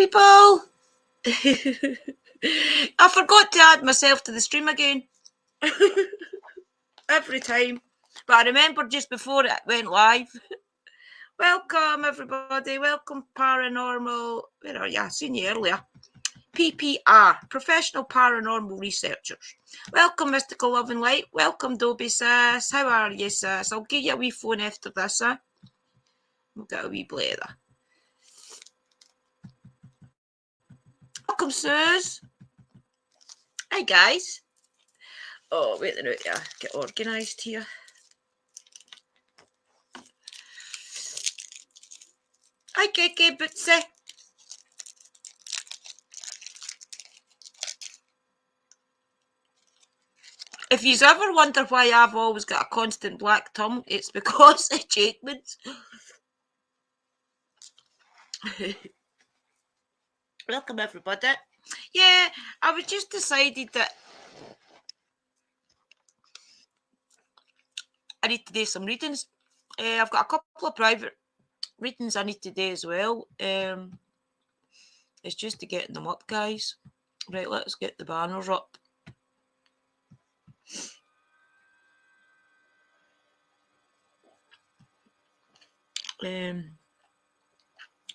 people. I forgot to add myself to the stream again. Every time. But I remember just before it went live. Welcome, everybody. Welcome, Paranormal. Where are you? I seen you earlier. PPR, Professional Paranormal Researchers. Welcome, Mystical Love and Light. Welcome, Dobie Sis. How are you, sis? I'll give you a wee phone after this, We'll get a wee blather. Welcome, Suze. Hi, guys. Oh, wait a minute. Yeah, get organised here. Hi, KK Bootsy. If you ever wonder why I've always got a constant black tongue, it's because of Jakeman's. Welcome, everybody. Yeah, I was just decided that I need to do some readings. I've got a couple of private readings I need to do as well. It's just to get them up, guys. Right, let's get the banners up.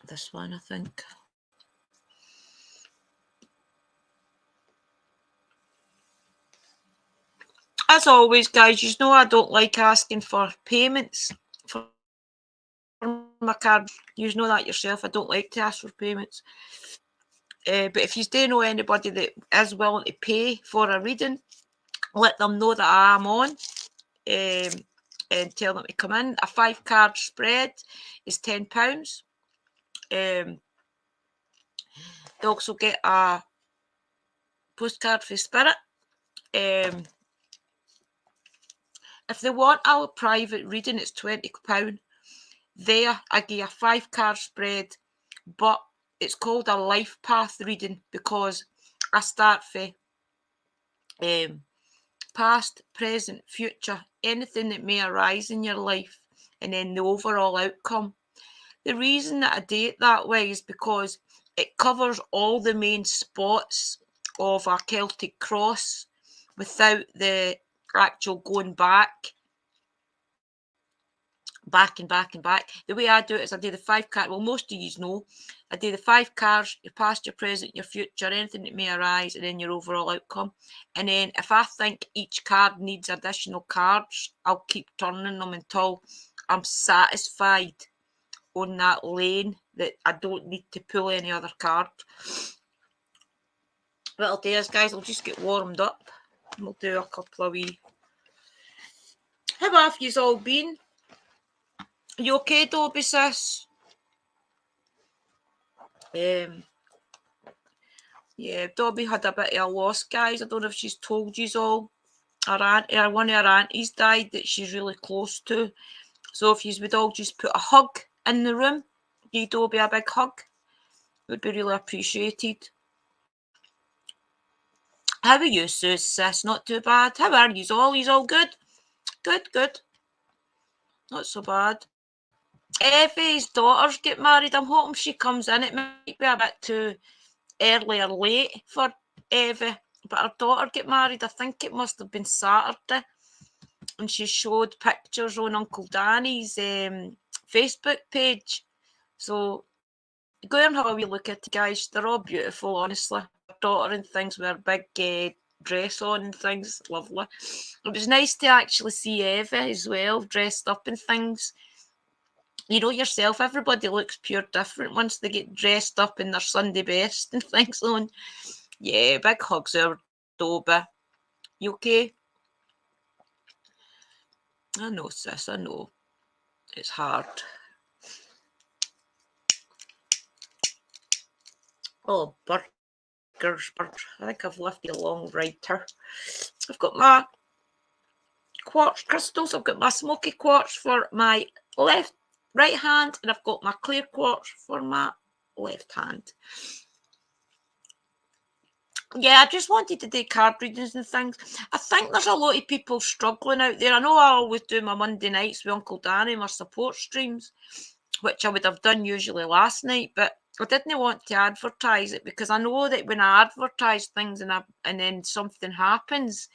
This one, I think. As always, guys, you know I don't like asking for payments for my card. You know that yourself. I don't like to ask for payments. But if you do know anybody that is willing to pay for a reading, let them know that I am on. And tell them to come in. A 5-card spread is £10. They also get a postcard for Spirit. If they want our private reading, it's £20. There, I give a 5-card spread, but it's called a life path reading because I start for past, present, future, anything that may arise in your life, and then the overall outcome. The reason that I do it that way is because it covers all the main spots of a Celtic cross without the actual going back and back. The way I do it is I do the 5 cards. Well, most of you know, I do the 5 cards, your past, your present, your future, anything that may arise, and then your overall outcome. And then if I think each card needs additional cards, I'll keep turning them until I'm satisfied on that lane that I don't need to pull any other card. What I'll do is, guys, I'll just get warmed up and we'll do a couple of wee. How have you all been? Are you okay, Dobie sis? Yeah, Dobie had a bit of a loss, guys. I don't know if she's told you all. One of her aunties died that she's really close to. So if you would all just put a hug in the room, give Dobie a big hug, it would be really appreciated. How are you, sis? Not too bad. How are you all? You all good? Good. Not so bad. Evie's daughters get married. I'm hoping she comes in. It might be a bit too early or late for Evie, but her daughter get married. I think it must have been Saturday, and she showed pictures on Uncle Danny's Facebook page. So go and have a wee look at it, guys. They're all beautiful, honestly. Her daughter and things with her big dress on and things. Lovely. It was nice to actually see Evie as well, dressed up and things. You know yourself, everybody looks pure different once they get dressed up in their Sunday best and things on. Yeah, big hugs there, Dobie. You okay? I know, sis, I know. It's hard. Oh, burgers. I think I've left a long writer. I've got my quartz crystals. I've got my smoky quartz for my right hand, and I've got my clear quartz for my left hand. Yeah, I just wanted to do card readings and things. I think there's a lot of people struggling out there. I know I always do my Monday nights with Uncle Danny, my support streams, which I would have done usually last night, but I didn't want to advertise it because I know that when I advertise things and then something happens,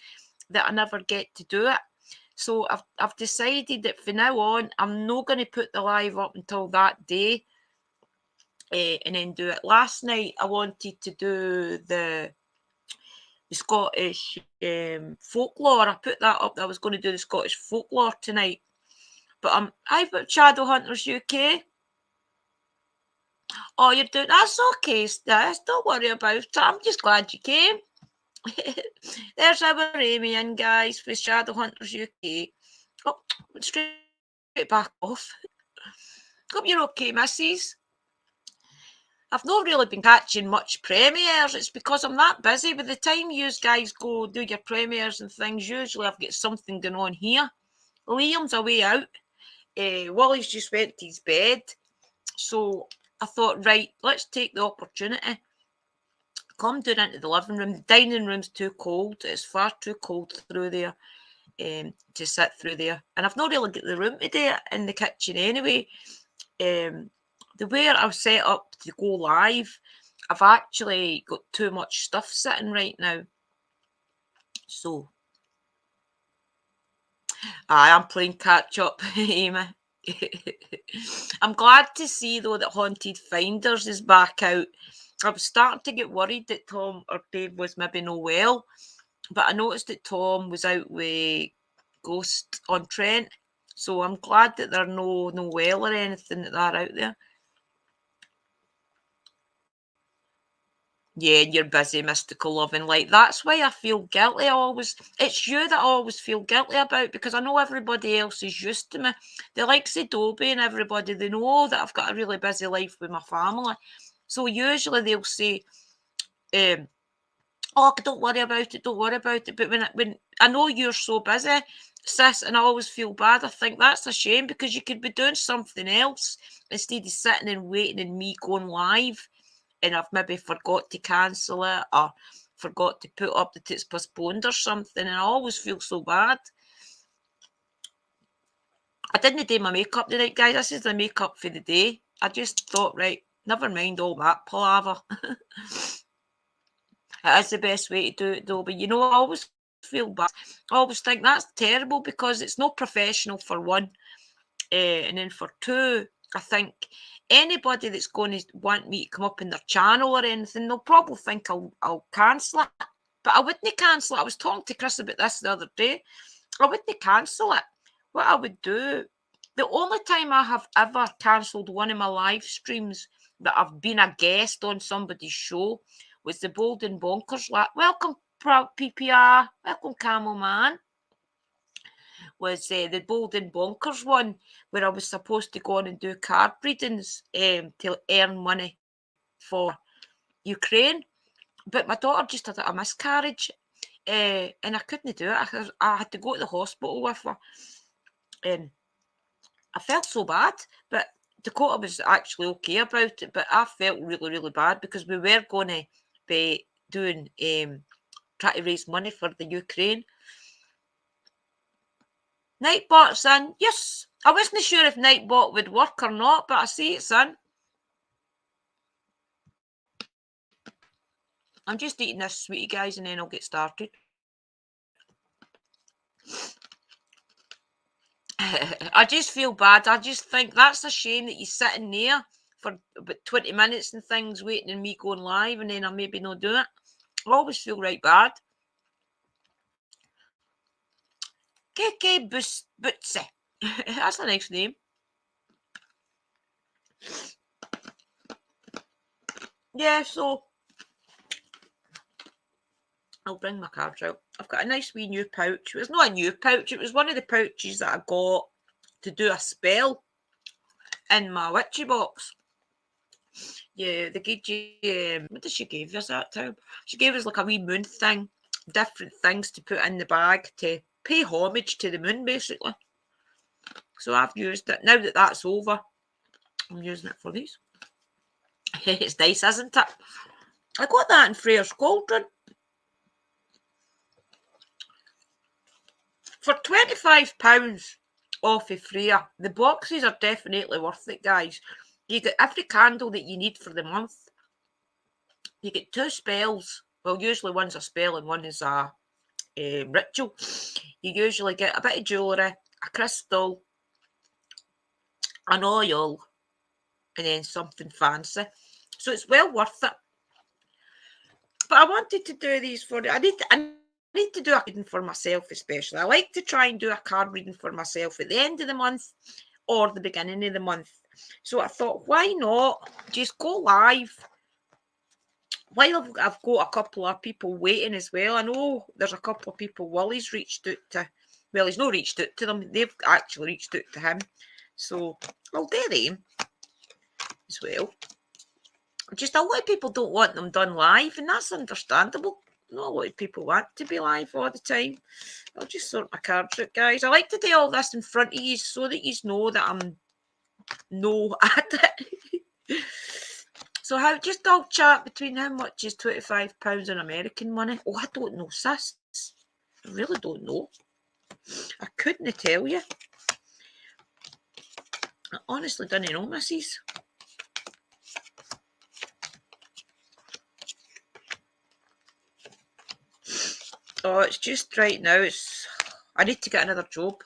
that I never get to do it. So I've decided that from now on, I'm not going to put the live up until that day, and then do it. Last night, I wanted to do the Scottish folklore. I put that up that I was going to do the Scottish folklore tonight. But I've got Shadowhunters UK. Oh, you're doing that's okay, Stas. Don't worry about it. I'm just glad you came. There's our Amy in, guys, for Shadowhunters UK. Oh, straight back off. Hope you're okay, missus. I've not really been catching much premieres. It's because I'm that busy. By the time you guys go do your premieres and things, usually I've got something going on here. Liam's away out. Wally's just went to his bed. So I thought, right, let's take the opportunity. Come down into the living room. The dining room's too cold. It's far too cold through there to sit through there. And I've not really got the room to do it in the kitchen anyway. The way I've set up to go live, I've actually got too much stuff sitting right now. So, I am playing catch up, Amy. I'm glad to see, though, that Haunted Finders is back out. I was starting to get worried that Tom or Dave was maybe no well, but I noticed that Tom was out with Ghost on Trent. So I'm glad that they're no well or anything that they're out there. Yeah, you're busy, mystical loving light. That's why I feel guilty it's you that I always feel guilty about, because I know everybody else is used to me. The likes of Dobie and everybody, they know that I've got a really busy life with my family. So usually they'll say, oh, don't worry about it, don't worry about it. But when I know you're so busy, sis, and I always feel bad, I think that's a shame, because you could be doing something else instead of sitting and waiting and me going live. And I've maybe forgot to cancel it or forgot to put up that it's postponed or something, and I always feel so bad. I didn't do my makeup tonight, guys. This is the makeup for the day. I just thought, right, never mind all that palaver. It is the best way to do it, though. But, I always feel bad. I always think that's terrible because it's not professional, for one. And then for two, I think anybody that's going to want me to come up in their channel or anything, they'll probably think I'll cancel it. But I wouldn't cancel it. I was talking to Chris about this the other day. I wouldn't cancel it. What I would do, the only time I have ever cancelled one of my live streams that I've been a guest on somebody's show was the Bold and Bonkers. Welcome, PPR. Welcome, Camel Man. Was the Bold and Bonkers one, where I was supposed to go on and do card readings to earn money for Ukraine. But my daughter just had a miscarriage, and I couldn't do it. I had to go to the hospital with her, and I felt so bad. But Dakota was actually okay about it, but I felt really, really bad because we were going to be doing, trying to raise money for the Ukraine. Nightbot's in. Yes, I wasn't sure if Nightbot would work or not, but I see it's in. I'm just eating this sweetie, guys, and then I'll get started. I just feel bad. I just think that's a shame that you're sitting there for about 20 minutes and things waiting and me going live, and then I maybe not do it. I always feel right bad. KK Bootsy. That's a nice name. Yeah, so I'll bring my cards out. I've got a nice wee new pouch. It was not a new pouch. It was one of the pouches that I got to do a spell in my witchy box. Yeah, they gave you, what did she give us that time? She gave us like a wee moon thing, different things to put in the bag to pay homage to the moon, basically. So I've used it. Now that that's over, I'm using it for these. It's nice, isn't it? I got that in Freya's Cauldron. For £25 off of Freya, the boxes are definitely worth it, guys. You get every candle that you need for the month. You get 2 spells. Well, usually one's a spell and one is a ritual. You usually get a bit of jewellery, a crystal, an oil, and then something fancy. So it's well worth it. But I wanted to do these for I need to do a card reading for myself, especially. I like to try and do a card reading for myself at the end of the month or the beginning of the month. So I thought, why not just go live? While I've got a couple of people waiting as well. I know there's a couple of people Wally's reached out to. Well, he's not reached out to them. They've actually reached out to him. So I'll do them as well. Just a lot of people don't want them done live, and that's understandable. Not a lot of people want to be live all the time. I'll just sort my cards out, guys. I like to do all this in front of you so that you know that I'm no at it. So I'll chat between how much is £25 in American money. Oh, I don't know, sis. I really don't know. I couldn't tell you. I honestly don't know, missus. Oh, it's just right now. I need to get another job.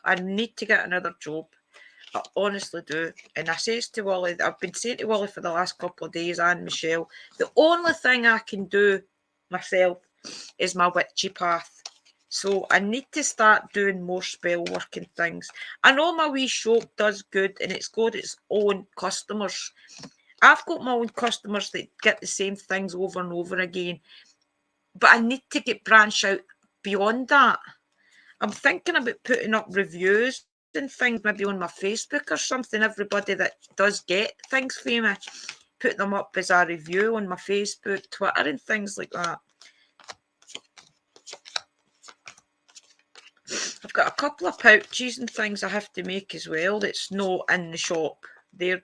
I honestly do. And I says to Wally, I've been saying to Wally for the last couple of days and Michelle, the only thing I can do myself is my witchy path. So I need to start doing more spell work and things. I know my wee shop does good and it's got its own customers. I've got my own customers that get the same things over and over again. But I need to branch out beyond that. I'm thinking about putting up reviews and things maybe on my Facebook or something. Everybody that does get things for me, put them up as a review on my Facebook, Twitter and things like that. I've got a couple of pouches and things I have to make as well that's not in the shop. They're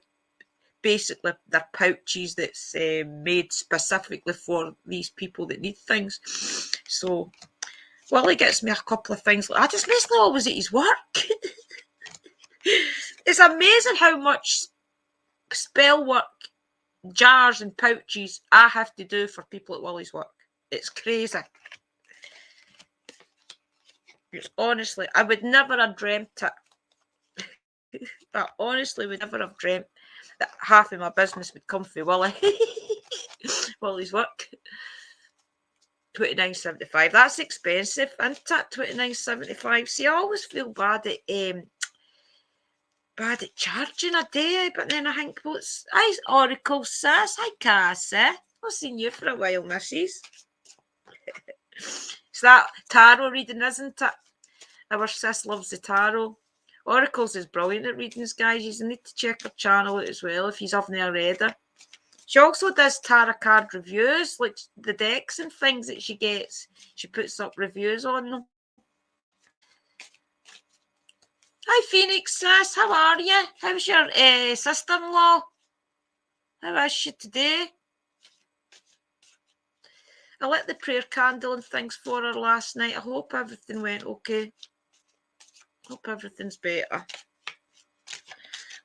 pouches that's made specifically for these people that need things. So Wally gets me a couple of things. I just basically always at his work. It's amazing how much spell work, jars and pouches I have to do for people at Wally's work. It's crazy. It's honestly, I would never have dreamt it. I honestly would never have dreamt that half of my business would come from Wally. Wally's work. $29.75. That's expensive, isn't it? $29.75. See, I always feel bad at charging a day, but then I think, hi Oracle sis, hi Cassie. I've seen you for a while, missus. It's that tarot reading, isn't it? Our sis loves the tarot. Oracles is brilliant at readings, guys. You need to check her channel out as well if you haven't already. She also does tarot card reviews, like the decks and things that she gets. She puts up reviews on them. Hi, Phoenix sis. How are you? How's your sister-in-law? How is she today? I lit the prayer candle and things for her last night. I hope everything went okay. Hope everything's better.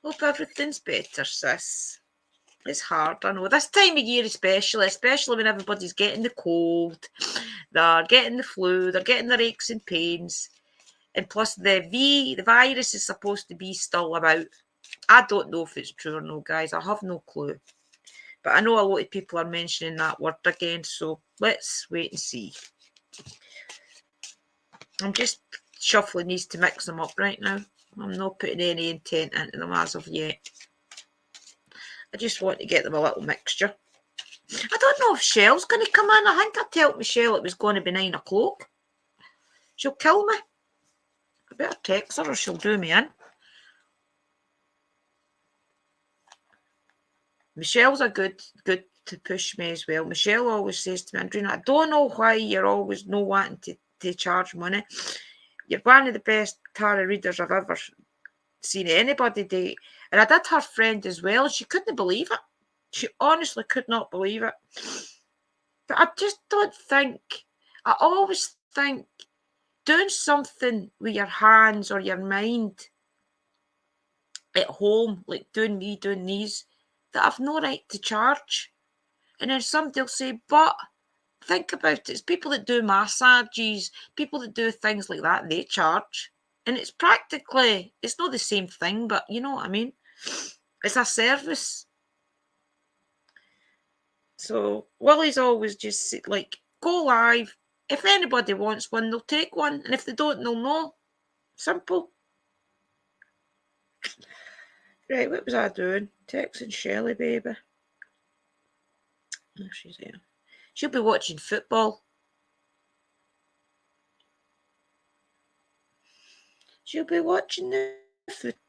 Hope everything's better, sis. It's hard, I know. This time of year especially when everybody's getting the cold, they're getting the flu, they're getting their aches and pains. And plus the virus is supposed to be still about. I don't know if it's true or no, guys. I have no clue. But I know a lot of people are mentioning that word again, so let's wait and see. I'm just shuffling these to mix them up right now. I'm not putting any intent into them as of yet. I just want to get them a little mixture. I don't know if Michelle's going to come in. I think I told Michelle it was going to be 9 o'clock. She'll kill me. I better text her or she'll do me in. Michelle's a good to push me as well. Michelle always says to me, Andrina, I don't know why you're always no wanting to charge money. You're one of the best tarot readers I've ever seen anybody do. And I did her friend as well. She couldn't believe it. She honestly could not believe it. But I just don't think, I always think doing something with your hands or your mind at home, like doing these, that I've no right to charge. And then somebody will say, but think about it. It's people that do massages, people that do things like that, they charge. And it's practically, it's not the same thing, but you know what I mean? It's a service. So Willie's always just like, go live. If anybody wants one, they'll take one. And if they don't, they'll know. Simple. Right, what was I doing? Texting Shelley, baby. Oh, she's there. She'll be watching football. She'll be watching the football.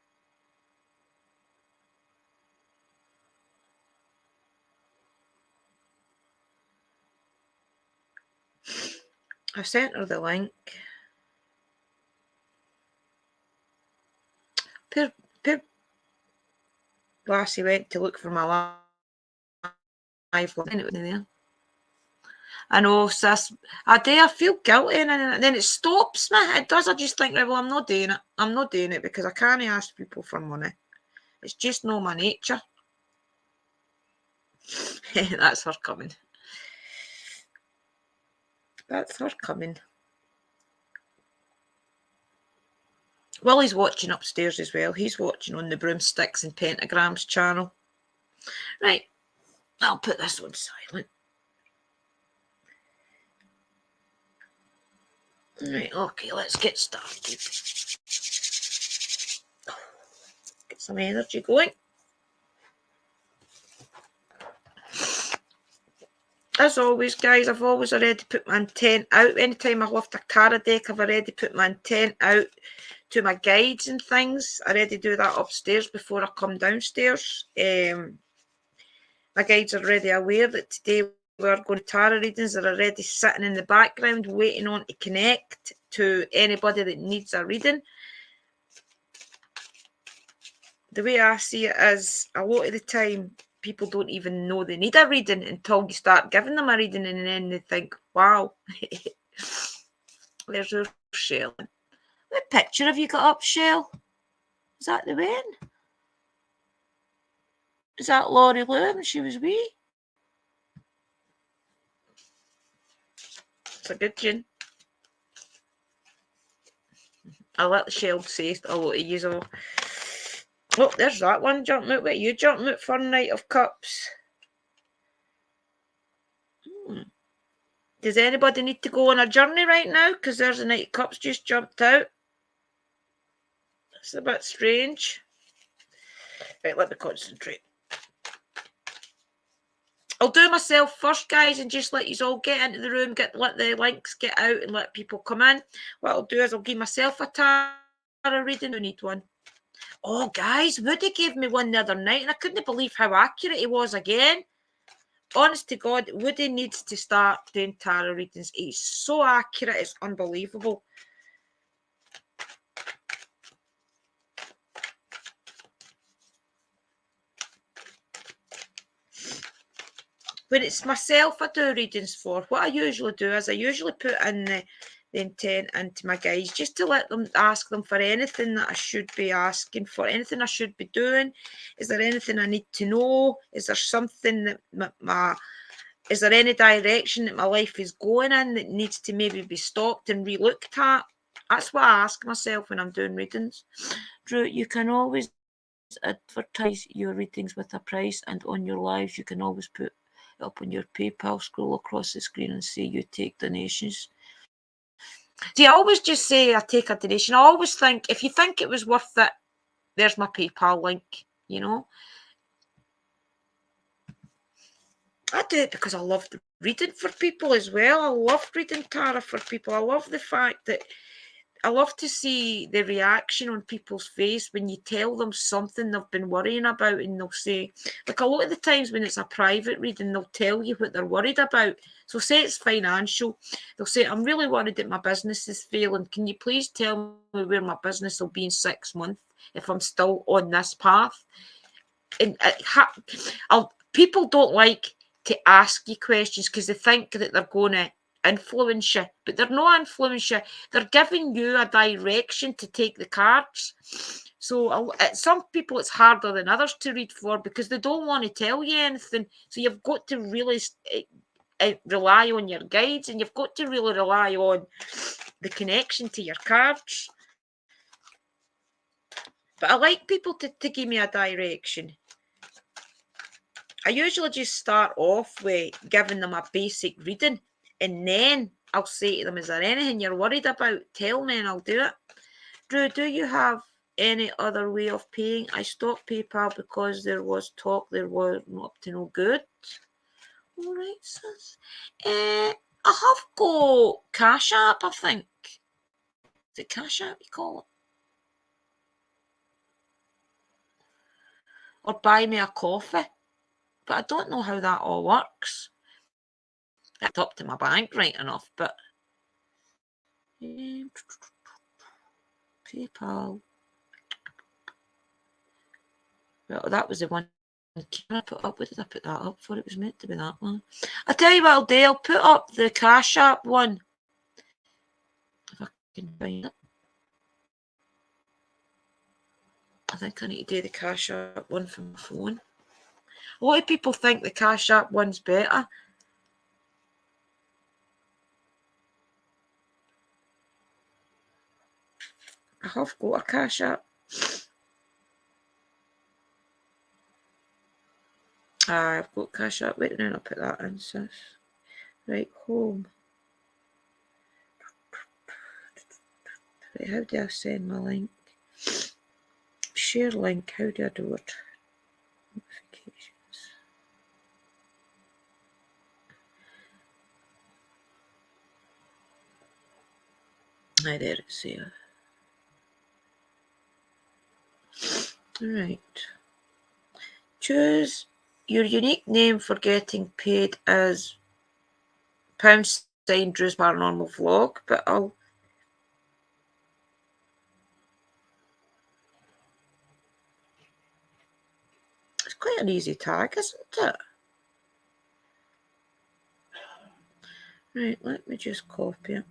I sent her the link. Poor Lassie went to look for my live and it was in there. I know, sis. I feel guilty and then it stops me. It does. I just think, right, well, I'm not doing it. I'm not doing it because I can't ask people for money. It's just not my nature. That's her coming. That's her coming. Willie's watching upstairs as well. He's watching on the Broomsticks and Pentagrams channel. Right. I'll put this on silent. Right, okay, let's get started. Get some energy going. As always, guys, I've always already put my intent out. Anytime I lift a card deck, I've already put my intent out to my guides and things. I already do that upstairs before I come downstairs. My guides are already aware that today we're going to tarot readings. They're already sitting in the background waiting on to connect to anybody that needs a reading. The way I see it is, a lot of the time, people don't even know they need a reading until you start giving them a reading, and then they think, wow. There's your Shell. What picture have you got up, Shell? Is that the one? Is that Laurie Lou when she was wee? It's a good tune. I'll let the Shell say a lot of yous all. Oh, there's that one jumping out. What are you jumping out for, Knight of Cups? Does anybody need to go on a journey right now? Because there's a Knight of Cups just jumped out. It's a bit strange. Right, let me concentrate. I'll do myself first, guys, and just let you all get into the room, let the links get out and let people come in. What I'll do is I'll give myself a tarot reading. I need one. Oh, guys, Woody gave me one the other night, and I couldn't believe how accurate he was again. Honest to God, Woody needs to start doing tarot readings. He's so accurate, it's unbelievable. When it's myself I do readings for, what I usually do is I usually put in the intent into my guides just to let them ask them for anything that I should be asking for, anything I should be doing. Is there anything I need to know? Is there something that is there any direction that my life is going in that needs to maybe be stopped and re-looked at? That's what I ask myself when I'm doing readings. Drew, you can always advertise your readings with a price, and on your lives you can always put it up on your PayPal, scroll across the screen and say you take donations. See, I always just say I take a donation. I always think, if you think it was worth it, there's my PayPal link, you know. I do it because I love reading for people as well. I love reading tarot for people. I love the fact that I love to see the reaction on people's face when you tell them something they've been worrying about, and they'll say, like a lot of the times when it's a private reading, they'll tell you what they're worried about. So say it's financial, they'll say, I'm really worried that my business is failing. Can you please tell me where my business will be in 6 months if I'm still on this path? And people don't like to ask you questions because they think that they're going to influence you, but they're not influence you. They're giving you a direction to take the cards. So some people it's harder than others to read for because they don't want to tell you anything. So you've got to really rely on your guides, and you've got to really rely on the connection to your cards. But I like people to give me a direction. I usually just start off with giving them a basic reading, and then I'll say to them, is there anything you're worried about? Tell me and I'll do it. Drew, do you have any other way of paying? I stopped PayPal because there was talk there were not up to no good. All right, sis. I have got Cash App, I think. Is it Cash App you call it? Or buy me a coffee. But I don't know how that all works. It's up to my bank right enough, but PayPal. Well, that was the one. Can I put up? What did I put that up for? It was meant to be that one. I'll tell you what I'll do. I'll put up the Cash App one. If I can find it. I think I need to do the Cash App one from my phone. A lot of people think the Cash App one's better. I have got a Cash App. I've got Cash App. Wait, then I'll put that in, sis. Right, home. Right, how do I send my link? Share link, how do I do it? Notifications. There it's here. Alright. Choose your unique name for getting paid as # Drew's Paranormal Vlog, but it's quite an easy tag, isn't it? Right, let me just copy it.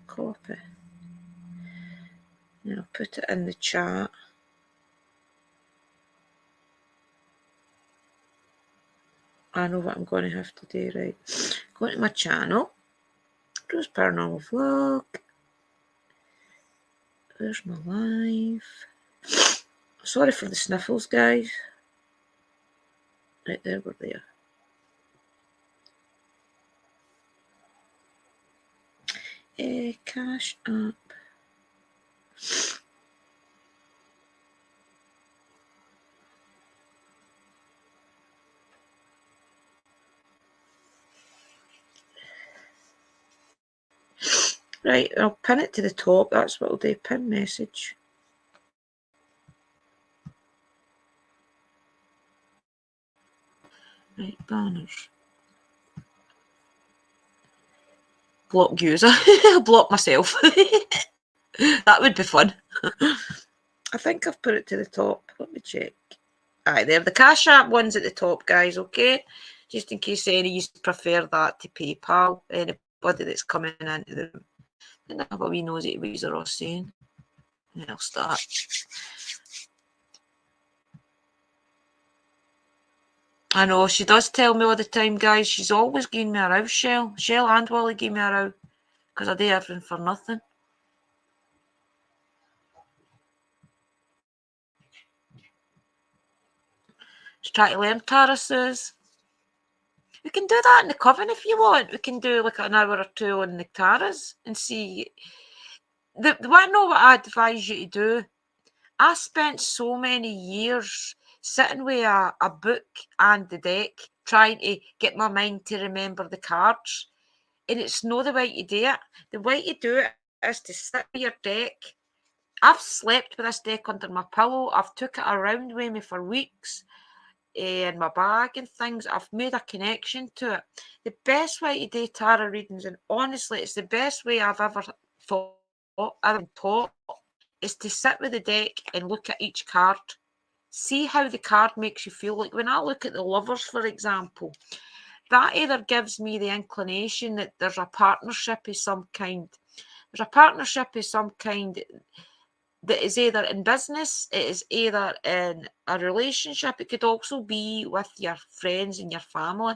Copy. And I'll put it in the chat. I know what I'm going to have to do, right? Go to my channel. Drew's Paranormal Vlog. There's my live. Sorry for the sniffles, guys. Right there, we're there. Cash App. Right, I'll pin it to the top. That's what I'll do. Pin message. Right, banners. Block user. I'll block myself. That would be fun. I think I've put it to the top. Let me check. Aye, there. The Cash App one's at the top, guys, okay? Just in case any of you prefer that to PayPal. Anybody that's coming into the room. And have a wee nosy at what you're all saying. And I'll start. I know, she does tell me all the time, guys. She's always giving me a row, Shell. Shell and Wally give me a row. Because I do everything for nothing. Just try to learn tarots. We can do that in the coven if you want. We can do like an hour or two on the tarots and see. I know what I advise you to do. I spent so many years sitting with a book and the deck trying to get my mind to remember the cards. And it's not the way to do it. The way to do it is to sit with your deck. I've slept with this deck under my pillow. I've took it around with me for weeks in my bag and things. I've made a connection to it. The best way to do tarot readings, and honestly, it's the best way I've ever taught, is to sit with the deck and look at each card. See how the card makes you feel. Like when I look at the Lovers, for example, that either gives me the inclination that there's a partnership of some kind. There's a partnership of some kind that is either in business, it is either in a relationship, it could also be with your friends and your family.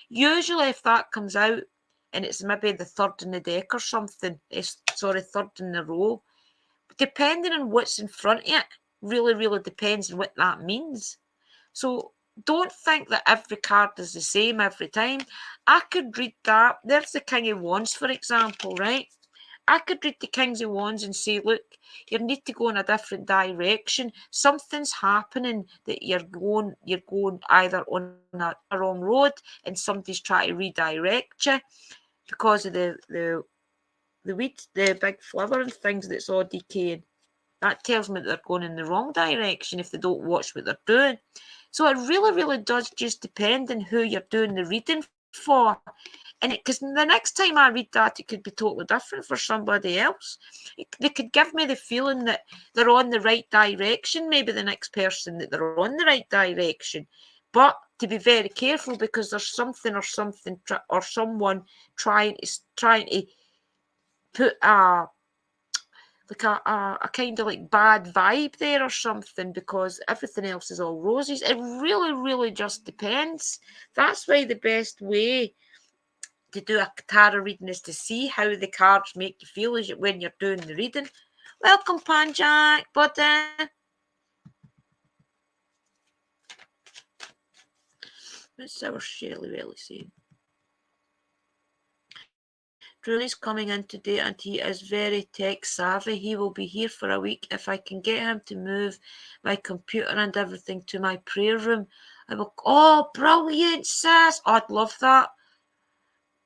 Usually if that comes out and it's maybe the third in the deck or something, third in the row, depending on what's in front of it, really depends on what that means. So don't think that every card is the same every time. I could read that. There's the King of Wands, for example, right? I could read the Kings of Wands and say, look, you need to go in a different direction. Something's happening that you're going either on a wrong road and somebody's trying to redirect you because of the weed, the big flowering things that's all decaying. That tells me that they're going in the wrong direction if they don't watch what they're doing. So it really does just depend on who you're doing the reading for. And because the next time I read that, it could be totally different for somebody else. They could give me the feeling that they're on the right direction, maybe the next person that they're on the right direction. But to be very careful because there's something or someone trying to put a kind of like bad vibe there or something because everything else is all roses. It really just depends. That's why the best way to do a tarot reading is to see how the cards make you feel as when you're doing the reading. Welcome, Panjack, buddy. What's our Shirley really saying? Drewley's coming in today and he is very tech savvy. He will be here for a week. If I can get him to move my computer and everything to my prayer room, I will. Oh, brilliant, sis. I'd love that.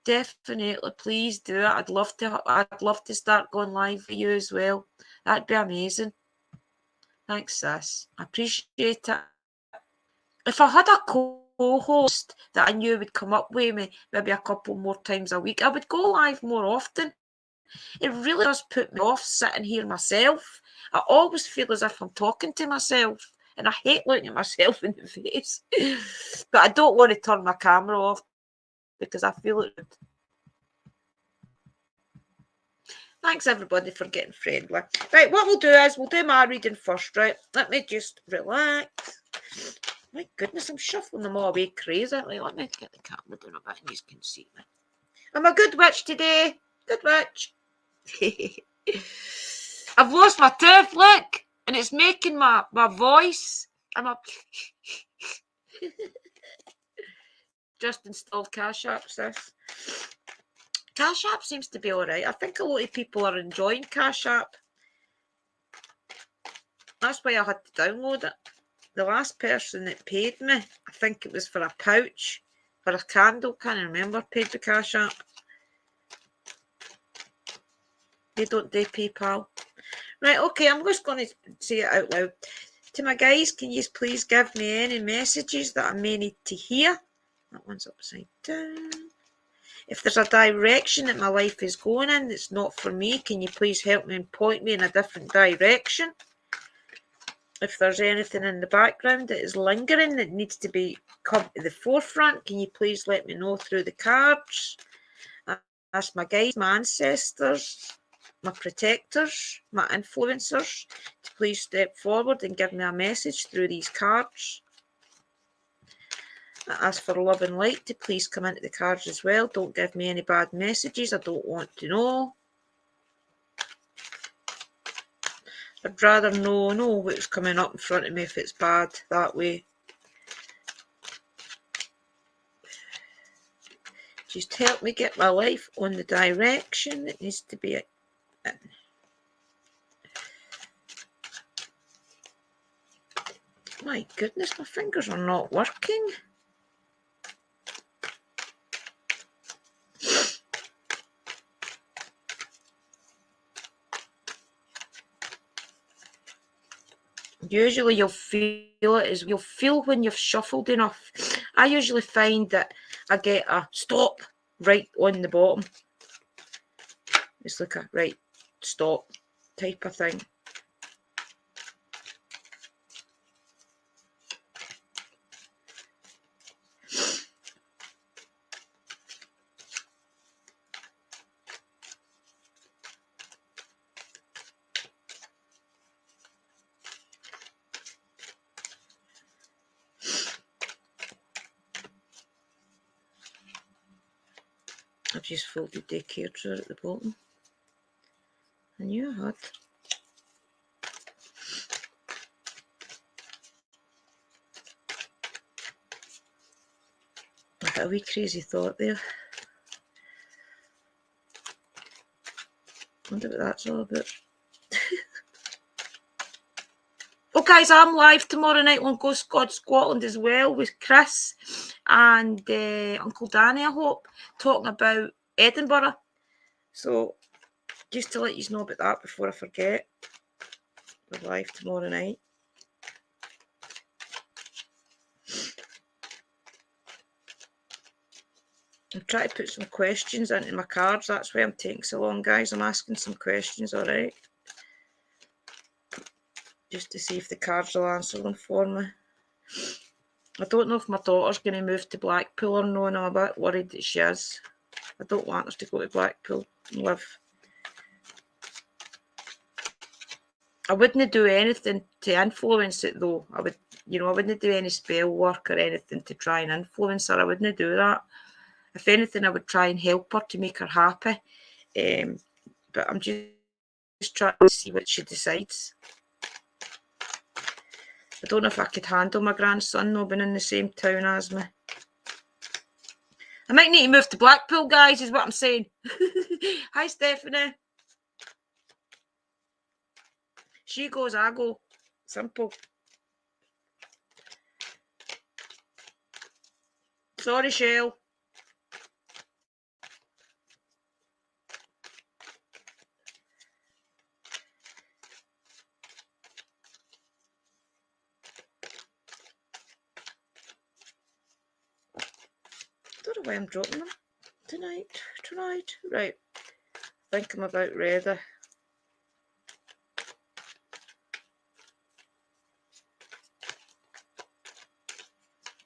Definitely, please do it. I'd love to start going live for you as well. That'd be amazing. Thanks, sis. I appreciate it. If I had a co-host that I knew would come up with me maybe a couple more times a week, I would go live more often. It really does put me off sitting here myself. I always feel as if I'm talking to myself, and I hate looking at myself in the face. But I don't want to turn my camera off because I feel it. Thanks everybody for getting friendly. Right, what we'll do is we'll do my reading first, right? Let me just relax. My goodness, I'm shuffling them all away crazy. Right, let me get the camera down a bit and you can see me. I'm a good witch today. Good witch. I've lost my tooth, look, and it's making my voice. I'm a just installed Cash App, sis. Cash App seems to be alright. I think a lot of people are enjoying Cash App. That's why I had to download it. The last person that paid me, I think it was for a pouch, for a candle, can't remember, paid the Cash App. They don't do PayPal. Right, okay, I'm just going to say it out loud. To my guys, can you please give me any messages that I may need to hear? That one's upside down. If there's a direction that my life is going in that's not for me, can you please help me and point me in a different direction? If there's anything in the background that is lingering that needs to come to the forefront, can you please let me know through the cards? I ask my guides, my ancestors, my protectors, my influencers to please step forward and give me a message through these cards. I ask for love and light to please come into the cards as well. Don't give me any bad messages. I don't want to know. I'd rather know what's coming up in front of me if it's bad that way. Just help me get my life on the direction it needs to be in. My goodness, my fingers are not working. Usually you'll feel when you've shuffled enough. I usually find that I get a stop right on the bottom. It's like a right stop type of thing. I've just folded the cauldron at the bottom. I knew I had. I had a wee crazy thought there. Wonder what that's all about. Oh, guys, I'm live tomorrow night on Go Scotland as well with Chris and Uncle Danny, I hope, talking about Edinburgh. So, just to let you know about that before I forget, we're live tomorrow night. I'm trying to put some questions into my cards. That's why I'm taking so long, guys. I'm asking some questions, all right? Just to see if the cards will answer them for me. I don't know if my daughter's going to move to Blackpool or no, and I'm a bit worried that she is. I don't want her to go to Blackpool and live. I wouldn't do anything to influence it, though. I wouldn't do any spell work or anything to try and influence her. I wouldn't do that. If anything, I would try and help her to make her happy. But I'm just trying to see what she decides. I don't know if I could handle my grandson not being in the same town as me. I might need to move to Blackpool, guys, is what I'm saying. Hi, Stephanie. She goes, I go. Simple. Sorry, Shell. I don't know why I'm dropping them tonight. Right. I think I'm about ready. I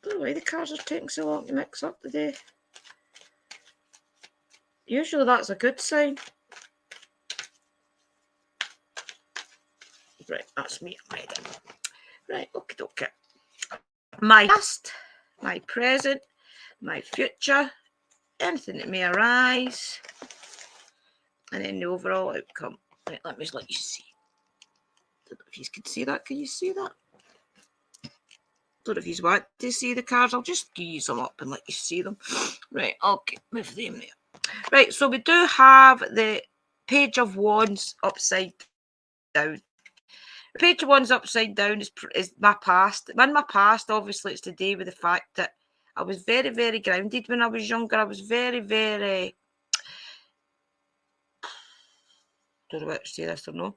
don't know why the cards are taking so long to mix up today. Usually that's a good sign. Right, that's me. I'm ready. Right, okay. My past, my present, my future, anything that may arise, and then the overall outcome. Right, let me let you see. Don't know if you can see that. Can you see that? Don't know if you want to see the cards. I'll just use them up and let you see them. Right, okay, move them there. Right, so we do have the Page of Wands upside down. The Page of Wands upside down is my past. In my past, obviously, it's to do with the fact that I was very, very grounded when I was younger. I was very, very... don't know what to say this or no.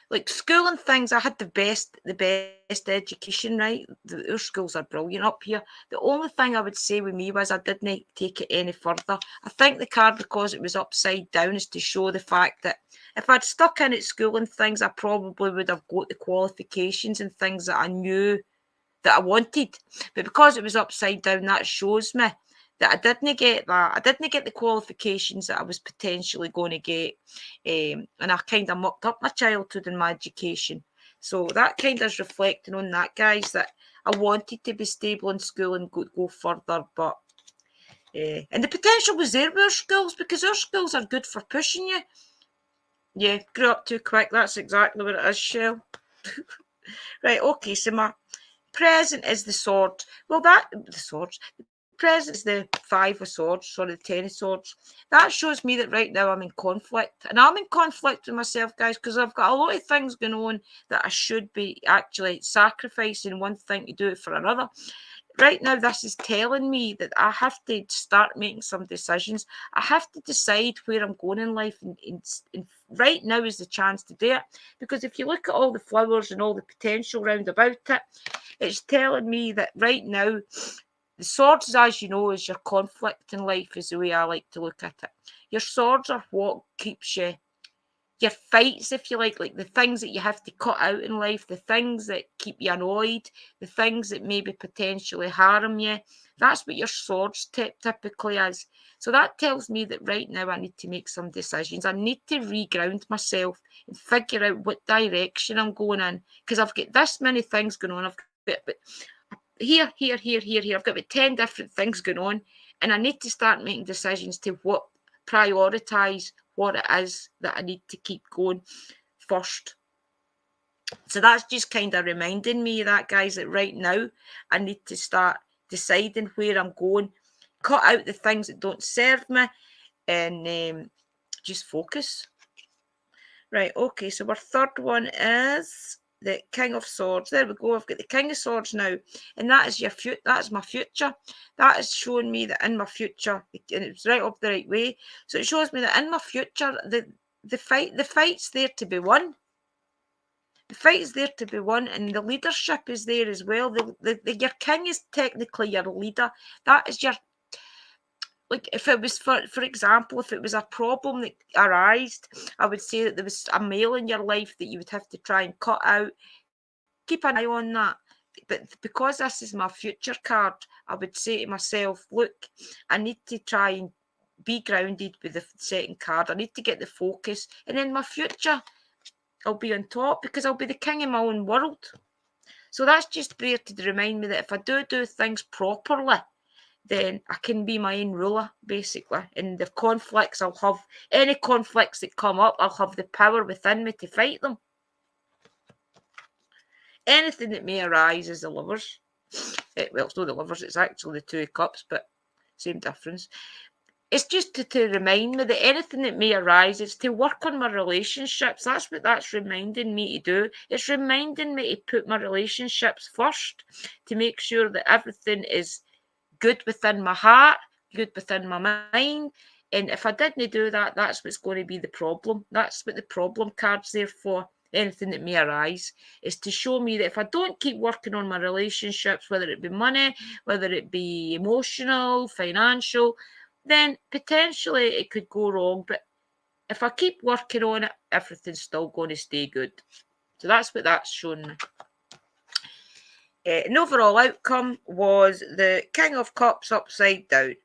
Like school and things, I had the best education, right? Our schools are brilliant up here. The only thing I would say with me was I didn't take it any further. I think the card, because it was upside down, is to show the fact that if I'd stuck in at school and things, I probably would have got the qualifications and things that I knew that I wanted. But because it was upside down, that shows me that I didn't get that. I didn't get the qualifications that I was potentially going to get. And I kind of mucked up my childhood and my education. So that kind of is reflecting on that, guys, that I wanted to be stable in school and go further. But and the potential was there with our schools, because our schools are good for pushing you. Yeah, grew up too quick. That's exactly what it is, Shell. Right, okay, so my present is the sword. Well, the swords. Present is the Five of Swords, sorry, the Ten of Swords. That shows me that right now I'm in conflict. And I'm in conflict with myself, guys, because I've got a lot of things going on that I should be actually sacrificing one thing to do it for another. Right now, this is telling me that I have to start making some decisions. I have to decide where I'm going in life. And right now is the chance to do it. Because if you look at all the flowers and all the potential round about it, it's telling me that right now, the swords, as you know, is your conflict in life, is the way I like to look at it. Your swords are what keeps you, your fights, if you like the things that you have to cut out in life, the things that keep you annoyed, the things that maybe potentially harm you. That's what your swords typically is. So that tells me that right now I need to make some decisions. I need to reground myself and figure out what direction I'm going in, because I've got this many things going on. I've got here. I've got about 10 different things going on, and I need to start making decisions to what prioritise what it is that I need to keep going first. So that's just kind of reminding me of that, guys, that right now I need to start deciding where I'm going, cut out the things that don't serve me, and just focus. Right, okay, so our third one is the King of Swords. There we go. I've got the King of Swords now, and that is that is my future. That is showing me that in my future, and it's right up the right way. So it shows me that in my future, the fight's there to be won. The fight is there to be won, and the leadership is there as well. Your king is technically your leader. That is your, like, if it was, for example, if it was a problem that arose, I would say that there was a male in your life that you would have to try and cut out. Keep an eye on that. But because this is my future card, I would say to myself, look, I need to try and be grounded with the second card. I need to get the focus. And in my future, I'll be on top because I'll be the king of my own world. So that's just there to remind me that if I do things properly, then I can be my own ruler, basically. And the conflicts, I'll have any conflicts that come up, I'll have the power within me to fight them. Anything that may arise is the Lovers. Well, it's not the Lovers, it's actually the Two of Cups, but same difference. It's just to remind me that anything that may arise is to work on my relationships. That's what that's reminding me to do. It's reminding me to put my relationships first, to make sure that everything is good within my heart, good within my mind. And if I didn't do that, that's what's going to be the problem. That's what the problem card's there for. Anything that may arise is to show me that if I don't keep working on my relationships, whether it be money, whether it be emotional, financial, then potentially it could go wrong. But if I keep working on it, everything's still going to stay good. So that's what that's shown me. An overall outcome was the King of Cups upside down.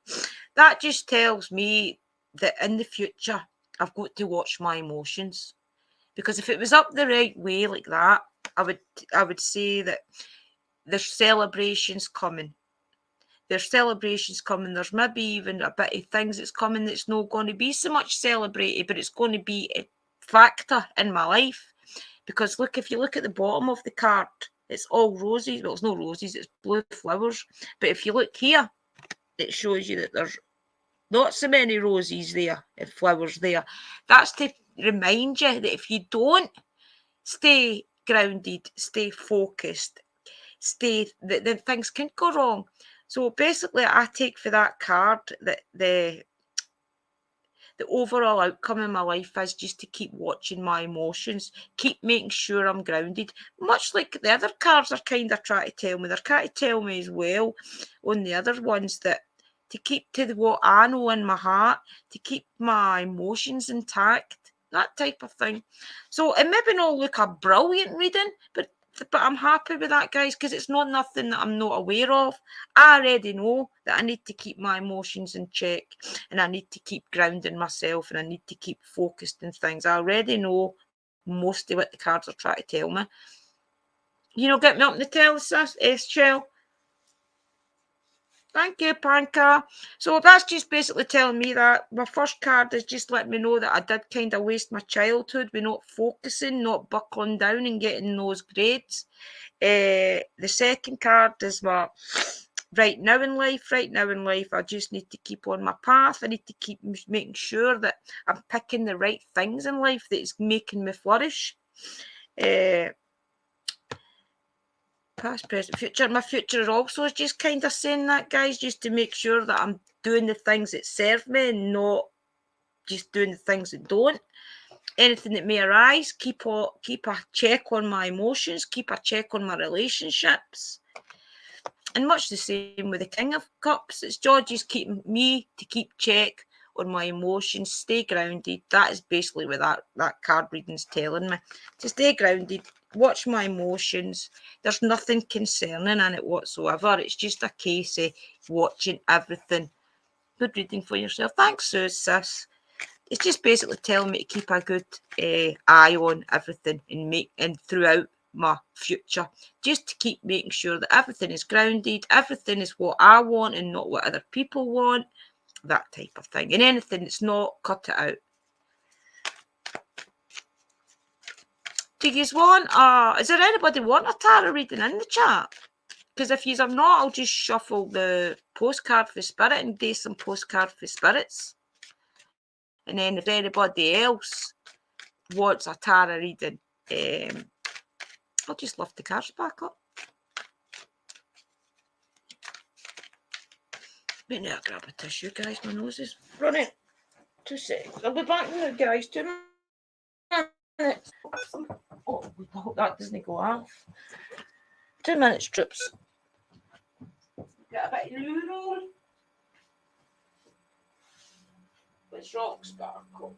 That just tells me that in the future, I've got to watch my emotions. Because if it was up the right way like that, I would say that there's celebrations coming. There's celebrations coming. There's maybe even a bit of things that's coming that's not going to be so much celebrated, but it's going to be a factor in my life. Because look, if you look at the bottom of the card, it's all roses. Well, it's no roses, it's blue flowers. But if you look here, it shows you that there's not so many roses there and flowers there. That's to remind you that if you don't stay grounded, stay focused, then things can go wrong. So basically, I take for that card that the overall outcome in my life is just to keep watching my emotions, keep making sure I'm grounded. Much like the other cards are kind of trying to tell me. They're trying to tell me as well on the other ones that to keep to what I know in my heart, to keep my emotions intact, that type of thing. So it maybe not look a brilliant reading, but I'm happy with that, guys, because it's not nothing that I'm not aware of. I already know that I need to keep my emotions in check, and I need to keep grounding myself, and I need to keep focused in things. I already know most of what the cards are trying to tell me. You know, get me up in the tail, Shell. Thank you, Panka. So that's just basically telling me that my first card is just letting me know that I did kind of waste my childhood with not focusing, not buckling down and getting those grades. The second card is my right now in life. Right now in life, I just need to keep on my path. I need to keep making sure that I'm picking the right things in life that is making me flourish. Past, present, future. My future also is just kind of saying that, guys, just to make sure that I'm doing the things that serve me and not just doing the things that don't. Anything that may arise, keep a check on my emotions, keep a check on my relationships. And much the same with the King of Cups. It's George's keeping me to keep check on my emotions, stay grounded. That is basically what that card reading's telling me. To stay grounded, watch my emotions. There's nothing concerning in it whatsoever. It's just a case of watching everything. Good reading for yourself. Thanks, sis. It's just basically telling me to keep a good eye on everything and throughout my future, just to keep making sure that everything is grounded, everything is what I want and not what other people want. that type of thing. And anything that's not, cut it out. Do you want is there anybody want a tarot reading in the chat? Because if you are not, I'll just shuffle the postcard for spirit and do some postcard for spirits. And then if anybody else wants a tarot reading, I'll just lift the cards back up. Wait, now I'll grab a tissue, guys. My nose is running. 2 seconds. I'll be back now, guys. 2 minutes. Oh, I hope that doesn't go off. 2 minutes, troops. Get a bit of loo. With rock sparkle.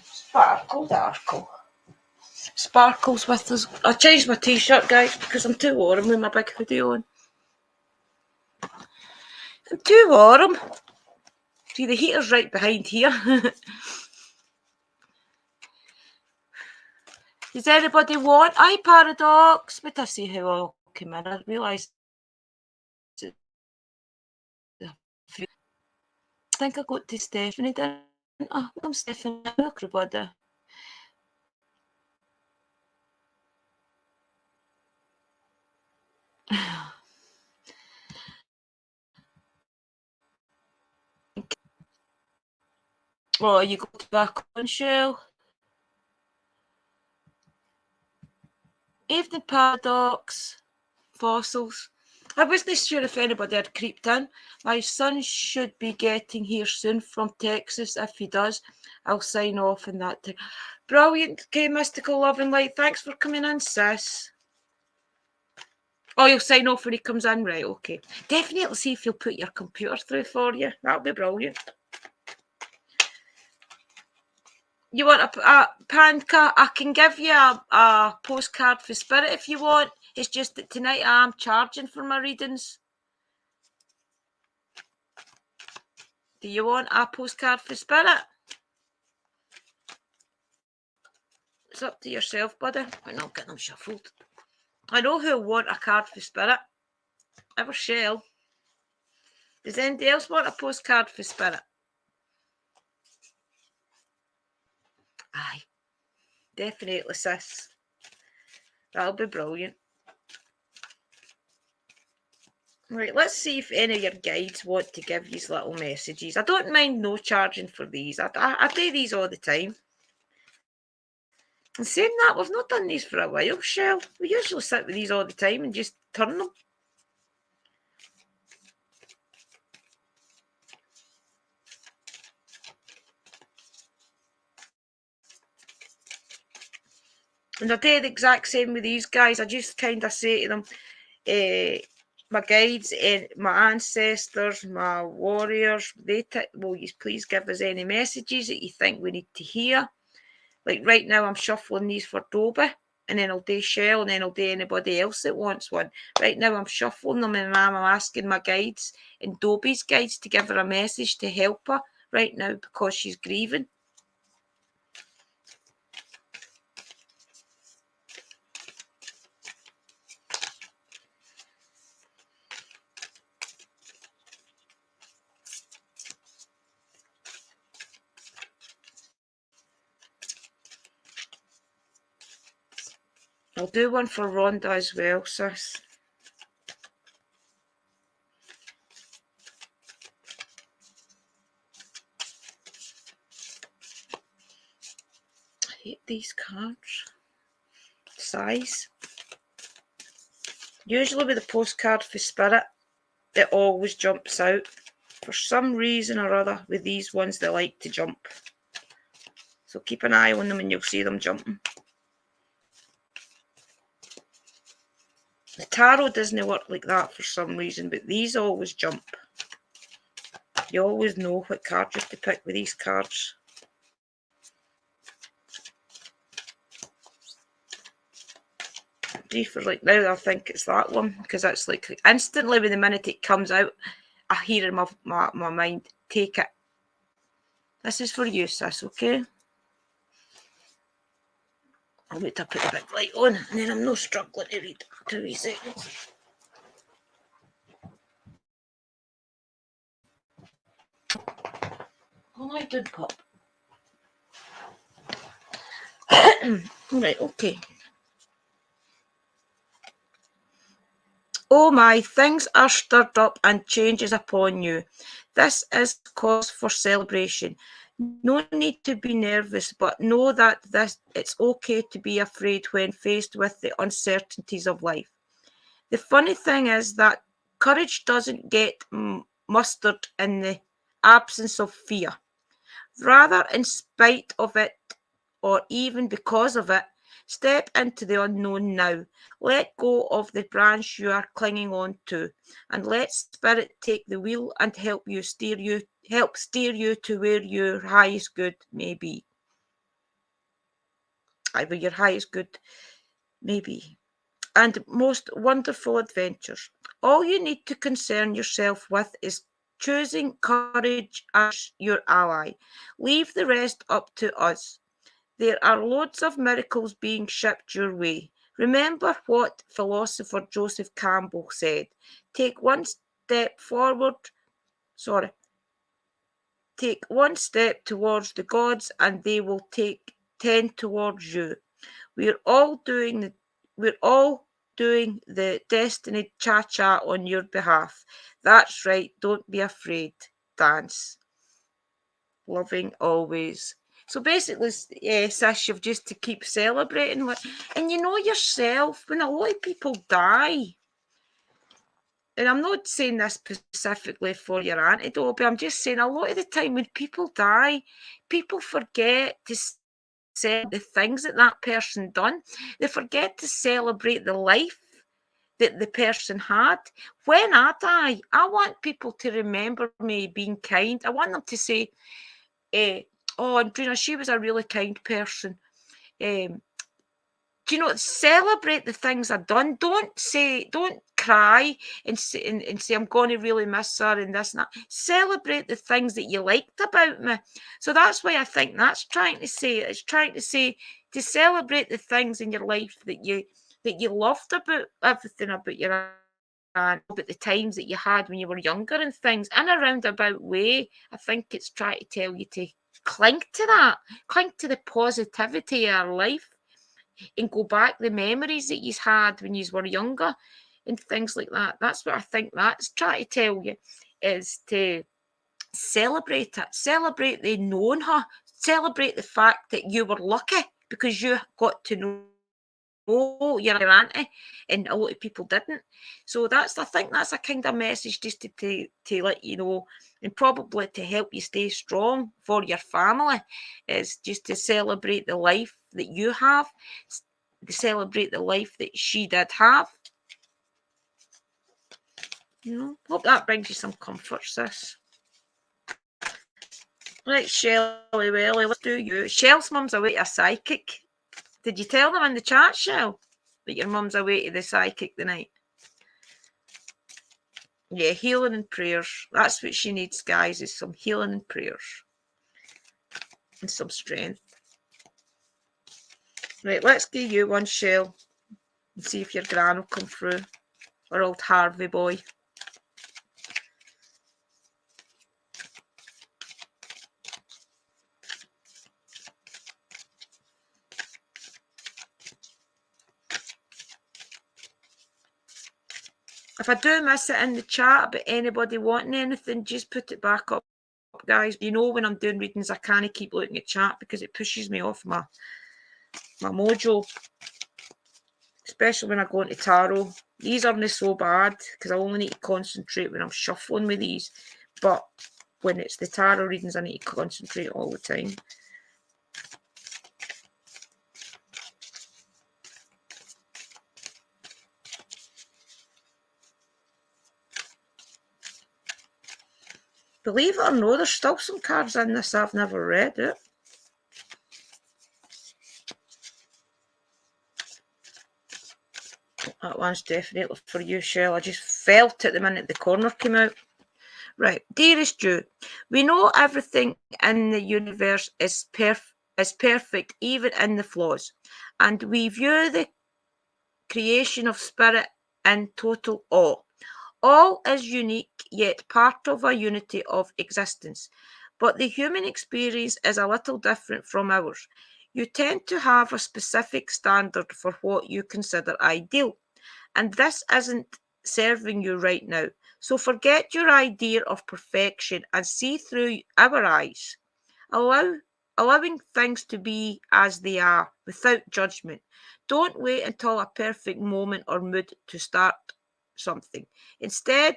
Sparkle, darkle. Sparkles with us. I changed my t-shirt, guys, because I'm too warm with my big hoodie on. I'm too warm. See, the heater's right behind here. Does anybody want Paradox? But I see how I came in. I realised I think I got to Stephanie, didn't I? I'm Stephanie, everybody. Oh, you got back on, Shell. Evening Paradox. Fossils. I wasn't sure if anybody had creeped in. My son should be getting here soon from Texas. If he does, I'll sign off in that time. Brilliant. Okay, Mystical Love and Light. Thanks for coming in, sis. Oh, you'll sign off when he comes in, right? Okay. Definitely see if he'll put your computer through for you. That'll be brilliant. You want a Panka? I can give you a postcard for spirit if you want. It's just that tonight I'm charging for my readings. Do you want a postcard for spirit? It's up to yourself, buddy. We're not getting them shuffled. I know who'll want a card for spirit. Ever Shell. Does anybody else want a postcard for spirit? Aye. Definitely, sis. That'll be brilliant. Right, let's see if any of your guides want to give these little messages. I don't mind no charging for these. I do these all the time. And saying that, we've not done these for a while, Shell. We usually sit with these all the time and just turn them. And I do the exact same with these guys. I just kind of say to them, my guides, my ancestors, my warriors, will you please give us any messages that you think we need to hear? Like right now, I'm shuffling these for Dobie, and then I'll do Shell, and then I'll do anybody else that wants one. Right now, I'm shuffling them, and I'm asking my guides and Dobie's guides to give her a message to help her right now because she's grieving. I'll do one for Rhonda as well, sis. I hate these cards. Size. Usually with the postcard for Spirit, it always jumps out. For some reason or other, with these ones, they like to jump. So keep an eye on them and you'll see them jumping. The tarot doesn't work like that for some reason, but these always jump. You always know what card you have to pick with these cards. See, for like now, I think it's that one, because it's like instantly, with the minute it comes out, I hear in my mind, take it. This is for you, sis, okay? I'll wait till I put the big light on, and then I'm not struggling to read. 2 wee seconds. Oh, I did pop. Right, okay. Oh my, things are stirred up and changes upon you. This is cause for celebration. No need to be nervous, but know that it's okay to be afraid when faced with the uncertainties of life. The funny thing is that courage doesn't get mustered in the absence of fear. Rather, in spite of it, or even because of it, step into the unknown now. Let go of the branch you are clinging on to, and let Spirit take the wheel and help steer you to where your highest good may be. Either your highest good may be. And most wonderful adventures. All you need to concern yourself with is choosing courage as your ally. Leave the rest up to us. There are loads of miracles being shipped your way. Remember what philosopher Joseph Campbell said. Take one step towards the gods and they will take 10 towards you. We're all doing the destiny cha-cha on your behalf. That's right, don't be afraid. Dance. Loving always. So basically, sis, you've just to keep celebrating. And you know yourself, when a lot of people die, and I'm not saying this specifically for your auntie Dobby, I'm just saying a lot of the time when people die, people forget to celebrate the things that person done. They forget to celebrate the life that the person had. When I die, I want people to remember me being kind. I want them to say, oh, Andrina, she was a really kind person. Do you know, celebrate the things I've done. Don't cry and say I'm going to really miss her and this and that. Celebrate the things that you liked about me. So that's why I think that's trying to say. It's trying to say to celebrate the things in your life that you loved about everything about your aunt, about the times that you had when you were younger and things. In a roundabout way, I think it's trying to tell you to cling to that, cling to the positivity of our life and go back the memories that you had when you were younger and things like that. That's what I think that's trying to tell you, is to celebrate it. Celebrate the knowing her. Celebrate the fact that you were lucky because you got to know your auntie and a lot of people didn't. So I think that's a kind of message just to let you know, and probably to help you stay strong for your family, is just to celebrate the life that you have, to celebrate the life that she did have. Hope that brings you some comfort, sis. Right, Shelley Welly, let's do you. Shell's mum's away to a psychic. Did you tell them in the chat, Shell, that your mum's away to the psychic tonight? Yeah, healing and prayers. That's what she needs, guys, is some healing and prayers. And some strength. Right, let's give you one, Shell, and see if your gran will come through. Or old Harvey boy. If I do miss it in the chat about anybody wanting anything, just put it back up, guys. You know, when I'm doing readings, I can't keep looking at chat because it pushes me off my mojo, especially when I go into tarot. These aren't so bad because I only need to concentrate when I'm shuffling with these, but when it's the tarot readings, I need to concentrate all the time. Believe it or not, there's still some cards in this I've never read it. That one's definitely for you, Shell. I just felt it the minute the corner came out. Right, dearest Jude, we know everything in the universe is perfect, even in the flaws, and we view the creation of spirit in total awe. All is unique, yet part of a unity of existence. But the human experience is a little different from ours. You tend to have a specific standard for what you consider ideal, and this isn't serving you right now. So forget your idea of perfection and see through our eyes. Allowing things to be as they are without judgment. Don't wait until a perfect moment or mood to start something. Instead,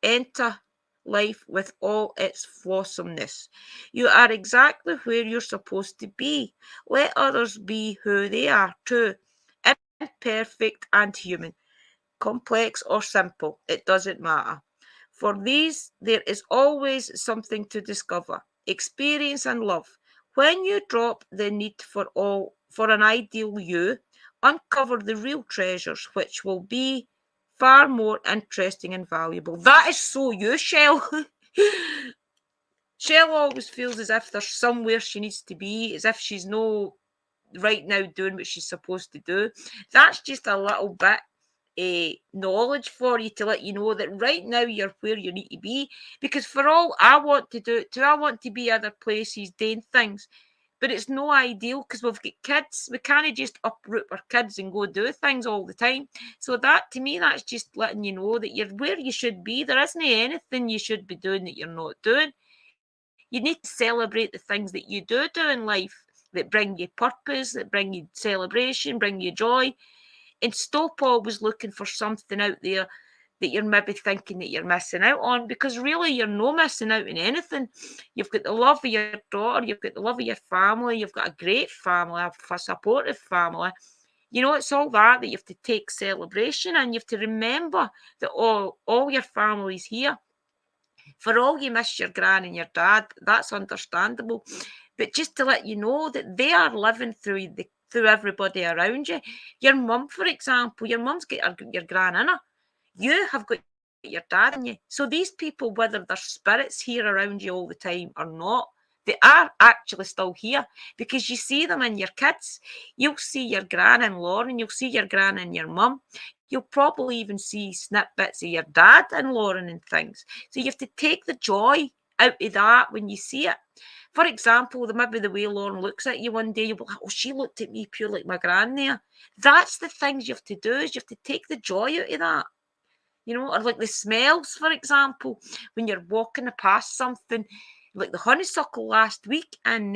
enter life with all its flawsomeness. You are exactly where you're supposed to be. Let others be who they are too, imperfect and human, complex or simple, it doesn't matter. For these, there is always something to discover, experience and love. When you drop the need for an ideal you, uncover the real treasures which will be far more interesting and valuable. That is so you, Shell. Shell always feels as if there's somewhere she needs to be, as if she's no right now doing what she's supposed to do. That's just a little bit knowledge for you to let you know that right now you're where you need to be. Because for all I want to do it too, I want to be other places doing things. But it's no ideal because we've got kids. We can't just uproot our kids and go do things all the time. So that, to me, that's just letting you know that you're where you should be. There isn't anything you should be doing that you're not doing. You need to celebrate the things that you do in life that bring you purpose, that bring you celebration, bring you joy, and stop always looking for something out there that you're maybe thinking that you're missing out on, because really you're no missing out on anything. You've got the love of your daughter, you've got the love of your family, you've got a great family, a supportive family. You know, it's all that you have to take celebration, and you have to remember that all your family's here. For all you miss your gran and your dad, that's understandable. But just to let you know that they are living through everybody around you. Your mum, for example, your mum's got your gran in her. You have got your dad in you. So these people, whether their spirits here around you all the time or not, they are actually still here, because you see them in your kids. You'll see your gran in Lauren, you'll see your gran in your mum. You'll probably even see snippets of your dad and Lauren and things. So you have to take the joy out of that when you see it. For example, maybe the way Lauren looks at you one day, you'll be like, oh, she looked at me pure like my gran there. That's the things you have to do, is you have to take the joy out of that. You know, or like the smells, for example, when you're walking past something, like the honeysuckle last week in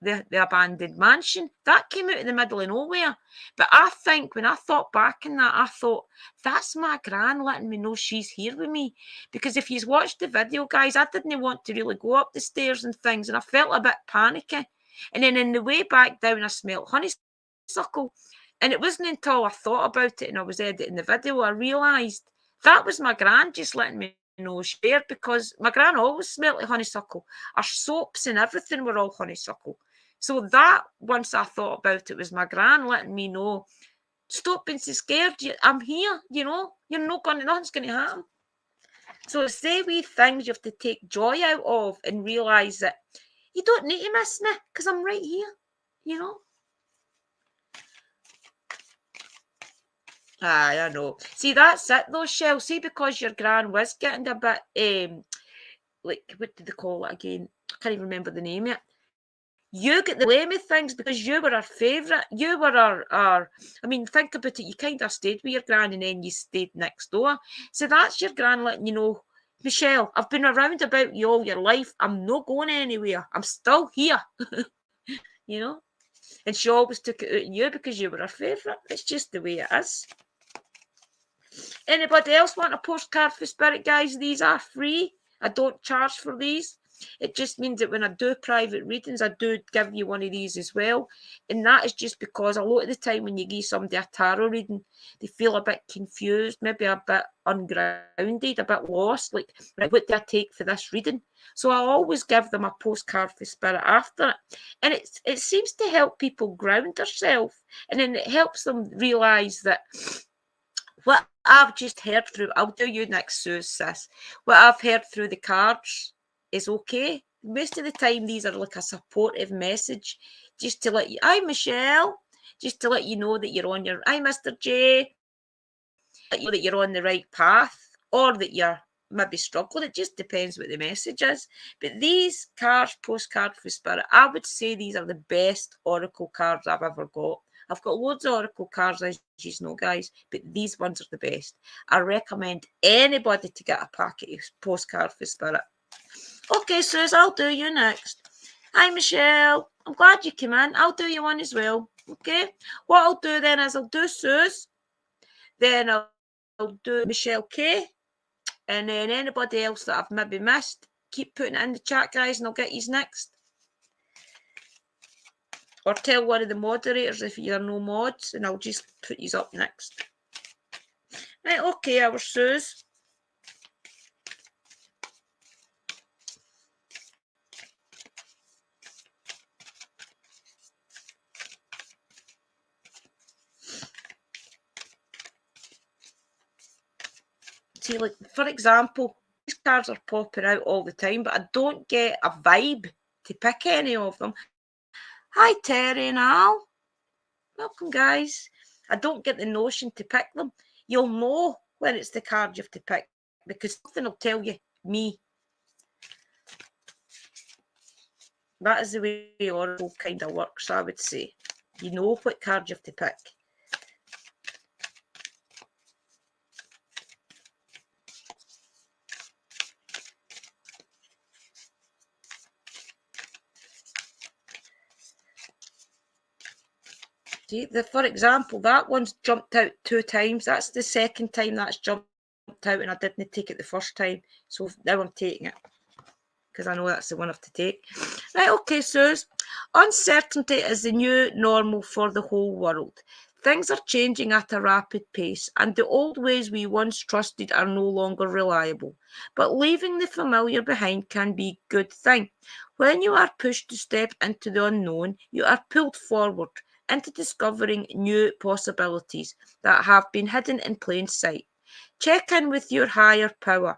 the abandoned mansion, that came out in the middle of nowhere. But I think when I thought back in that, I thought, that's my gran letting me know she's here with me. Because if you've watched the video, guys, I didn't want to really go up the stairs and things, and I felt a bit panicky. And then in the way back down, I smelled honeysuckle. And it wasn't until I thought about it and I was editing the video, I realised that was my gran just letting me know she there, because my gran always smelled like honeysuckle. Our soaps and everything were all honeysuckle. So that, once I thought about it, was my gran letting me know, stop being so scared. I'm here, you know. Nothing's going to happen. So it's the wee things you have to take joy out of and realise that you don't need to miss me because I'm right here, you know. Aye, I know. See, that's it though, Shell. See, because your gran was getting a bit, like, what did they call it again? I can't even remember the name yet. You get the blame of things because you were our favourite. You were our. I mean, think about it. You kind of stayed with your gran and then you stayed next door. So that's your gran letting you know, Michelle, I've been around about you all your life. I'm not going anywhere. I'm still here. You know? And she always took it out on you because you were her favourite. It's just the way it is. Anybody else want a postcard for Spirit Guys? These are free. I don't charge for these. It just means that when I do private readings, I do give you one of these as well. And that is just because a lot of the time when you give somebody a tarot reading, they feel a bit confused, maybe a bit ungrounded, a bit lost. Like, right, what do I take for this reading? So I always give them a postcard for Spirit after it. And it seems to help people ground themselves. And then it helps them realise that what I've just heard through, I'll do you next, sis. What I've heard through the cards is okay. Most of the time, these are like a supportive message, just to let you, hi, Michelle, just to let you know that you're on your, hi, Mr. J, let you know that you're on the right path, or that you're maybe struggling. It just depends what the message is. But these cards, postcard for Spirit, I would say these are the best oracle cards I've ever got. I've got loads of oracle cards, as you know, guys, but these ones are the best. I recommend anybody to get a packet of postcard for Spirit. Okay, Suze, I'll do you next. Hi, Michelle. I'm glad you came in. I'll do you one as well. Okay. What I'll do then is I'll do Suze, then I'll do Michelle K, and then anybody else that I've maybe missed, keep putting it in the chat, guys, and I'll get yous next. Or tell one of the moderators if you're no mods, and I'll just put yous up next. Right, okay, our Suze. See, like, for example, these cards are popping out all the time, but I don't get a vibe to pick any of them. Hi, Terry and Al. Welcome, guys. I don't get the notion to pick them. You'll know when it's the card you have to pick because something will tell you, me. That is the way Oracle kind of works, I would say. You know what card you have to pick. See, for example, that one's jumped out 2 times. That's the second time that's jumped out, and I didn't take it the first time. So now I'm taking it because I know that's the one I have to take. Right, okay, Suze. Uncertainty is the new normal for the whole world. Things are changing at a rapid pace, and the old ways we once trusted are no longer reliable. But leaving the familiar behind can be a good thing. When you are pushed to step into the unknown, you are pulled forward into discovering new possibilities that have been hidden in plain sight. Check in with your higher power.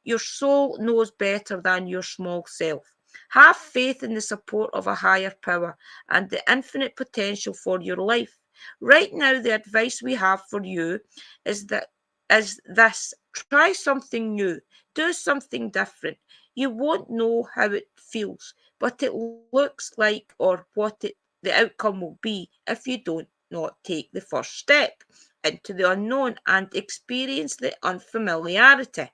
Your soul knows better than your small self. Have faith in the support of a higher power and the infinite potential for your life. Right now, the advice we have for you is this: try something new, do something different. You won't know how it feels, but it looks like or the outcome will be if you don't not take the first step into the unknown and experience the unfamiliarity.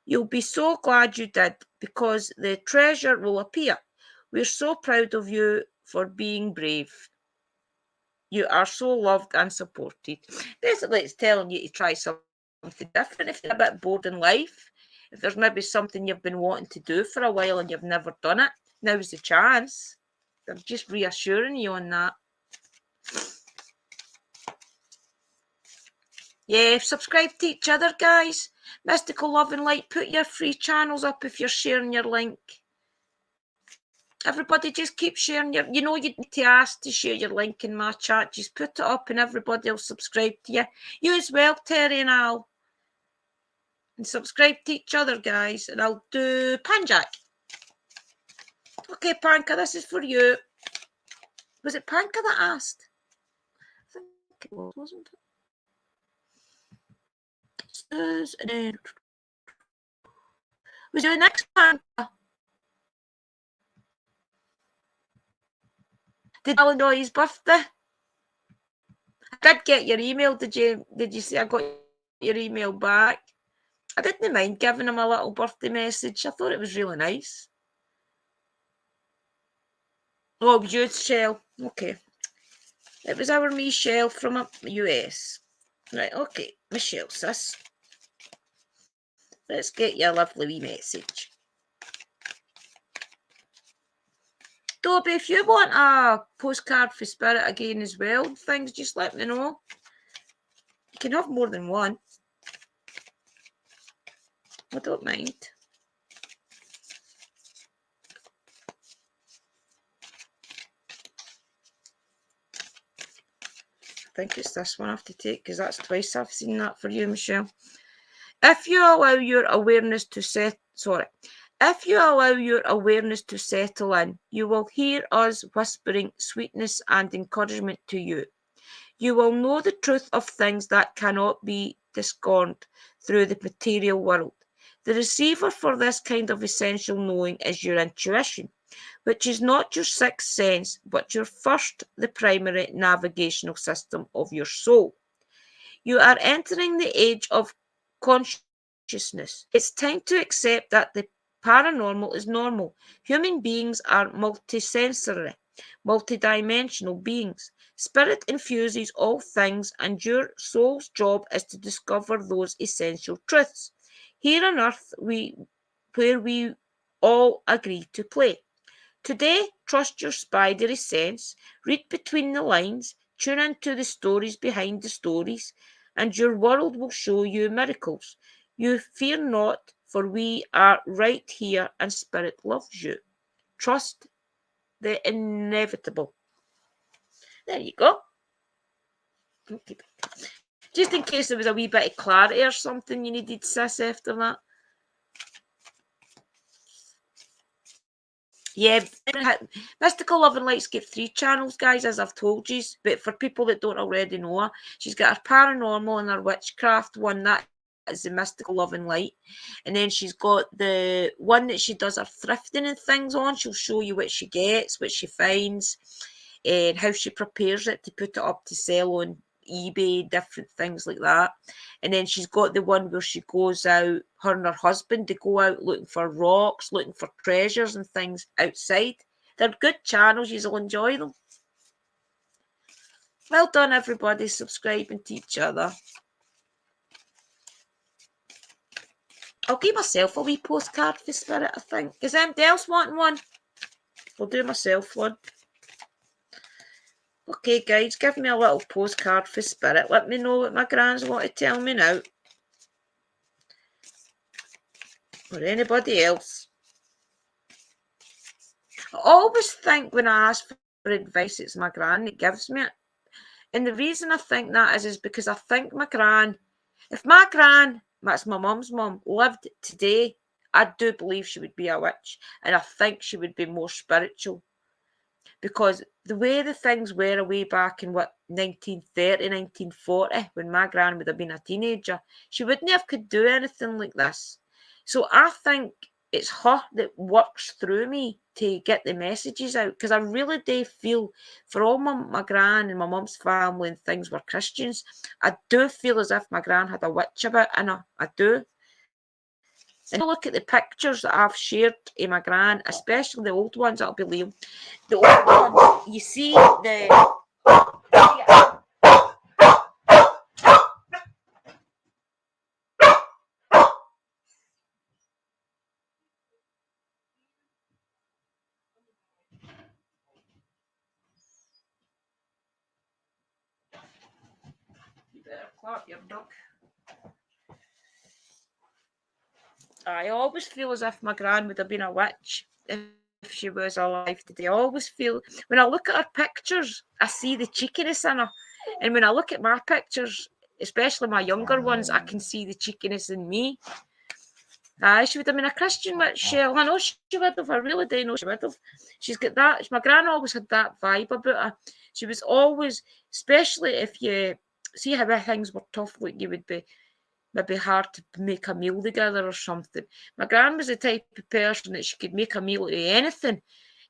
You'll be so glad you did because the treasure will appear. We're so proud of you for being brave. You are so loved and supported. Basically, it's telling you to try something different if you're a bit bored in life. If there's maybe something you've been wanting to do for a while and you've never done it, now's the chance. They're just reassuring you on that. Yeah, subscribe to each other, guys. Mystical Love and Light, put your free channels up if you're sharing your link. Everybody just keep sharing you need to ask to share your link in my chat. Just put it up and everybody will subscribe to you. You as well, Terry and Al. And subscribe to each other, guys. And I'll do Panjack. Okay, Panka, this is for you. Was it Panka that asked? I think it was, wasn't it? And then was your next Panka? Did Alan know his birthday? I did get your email. Did you say I got your email back? I didn't mind giving him a little birthday message. I thought it was really nice. Oh, it was you, Shell. Okay. It was our Michelle from the US. Right, okay. Michelle, sis. Let's get you a lovely wee message. Dobby, if you want a postcard for Spirit again as well, things, just let me know. You can have more than one. I don't mind. I think it's this one I have to take because that's twice I've seen that for you, Michelle. If you allow your awareness to If you allow your awareness to settle in, you will hear us whispering sweetness and encouragement to you. You will know the truth of things that cannot be discerned through the material world. The receiver for this kind of essential knowing is your intuition, which is not your sixth sense, but your first, the primary navigational system of your soul. You are entering the age of consciousness. It's time to accept that the paranormal is normal. Human beings are multisensory, multidimensional beings. Spirit infuses all things, and your soul's job is to discover those essential truths. Here on earth, where we all agree to play. Today, trust your spidery sense, read between the lines, tune into the stories behind the stories, and your world will show you miracles. You fear not, for we are right here, and Spirit loves you. Trust the inevitable. There you go. Okay. Just in case there was a wee bit of clarity or something you needed, sis, after that. Yeah, Mystical Love and Light's got 3 channels, guys, as I've told you. But for people that don't already know her, she's got her paranormal and her witchcraft one. That is the Mystical Love and Light. And then she's got the one that she does her thrifting and things on. She'll show you what she gets, what she finds, and how she prepares it to put it up to sell on eBay, different things like that. And then she's got the one where she goes out, her and her husband, they go out looking for rocks, looking for treasures and things outside. They're good channels, you'll enjoy them. Well done, everybody, subscribing to each other. I'll give myself a wee postcard for Spirit, I think. Is anybody else wanting one? I'll do myself one. Okay, guys, give me a little postcard for Spirit. Let me know what my grands want to tell me now. Or anybody else. I always think when I ask for advice, it's my gran that gives me it. And the reason I think that is because I think my gran, if my gran, that's my mum's mum, lived today, I do believe she would be a witch. And I think she would be more spiritual. Because the way the things were way back in 1930, 1940, when my gran would have been a teenager, she wouldn't have could do anything like this. So I think it's her that works through me to get the messages out, because I really do feel, for all my gran and my mum's family and things were Christians, I do feel as if my gran had a witch about in her. I do. And look at the pictures that I've shared in my gran, especially the old ones, that'll be Liam. The old ones, you see the... You better clap your duck. I always feel as if my gran would have been a witch if she was alive today. I always feel, when I look at her pictures, I see the cheekiness in her. And when I look at my pictures, especially my younger ones, I can see the cheekiness in me. She would have been a Christian witch, Shell. I know she would have. I really do know she would have. She's got that. My gran always had that vibe about her. She was always, especially if you see how things were tough, like you would be maybe hard to make a meal together or something. My gran was the type of person that she could make a meal out of anything.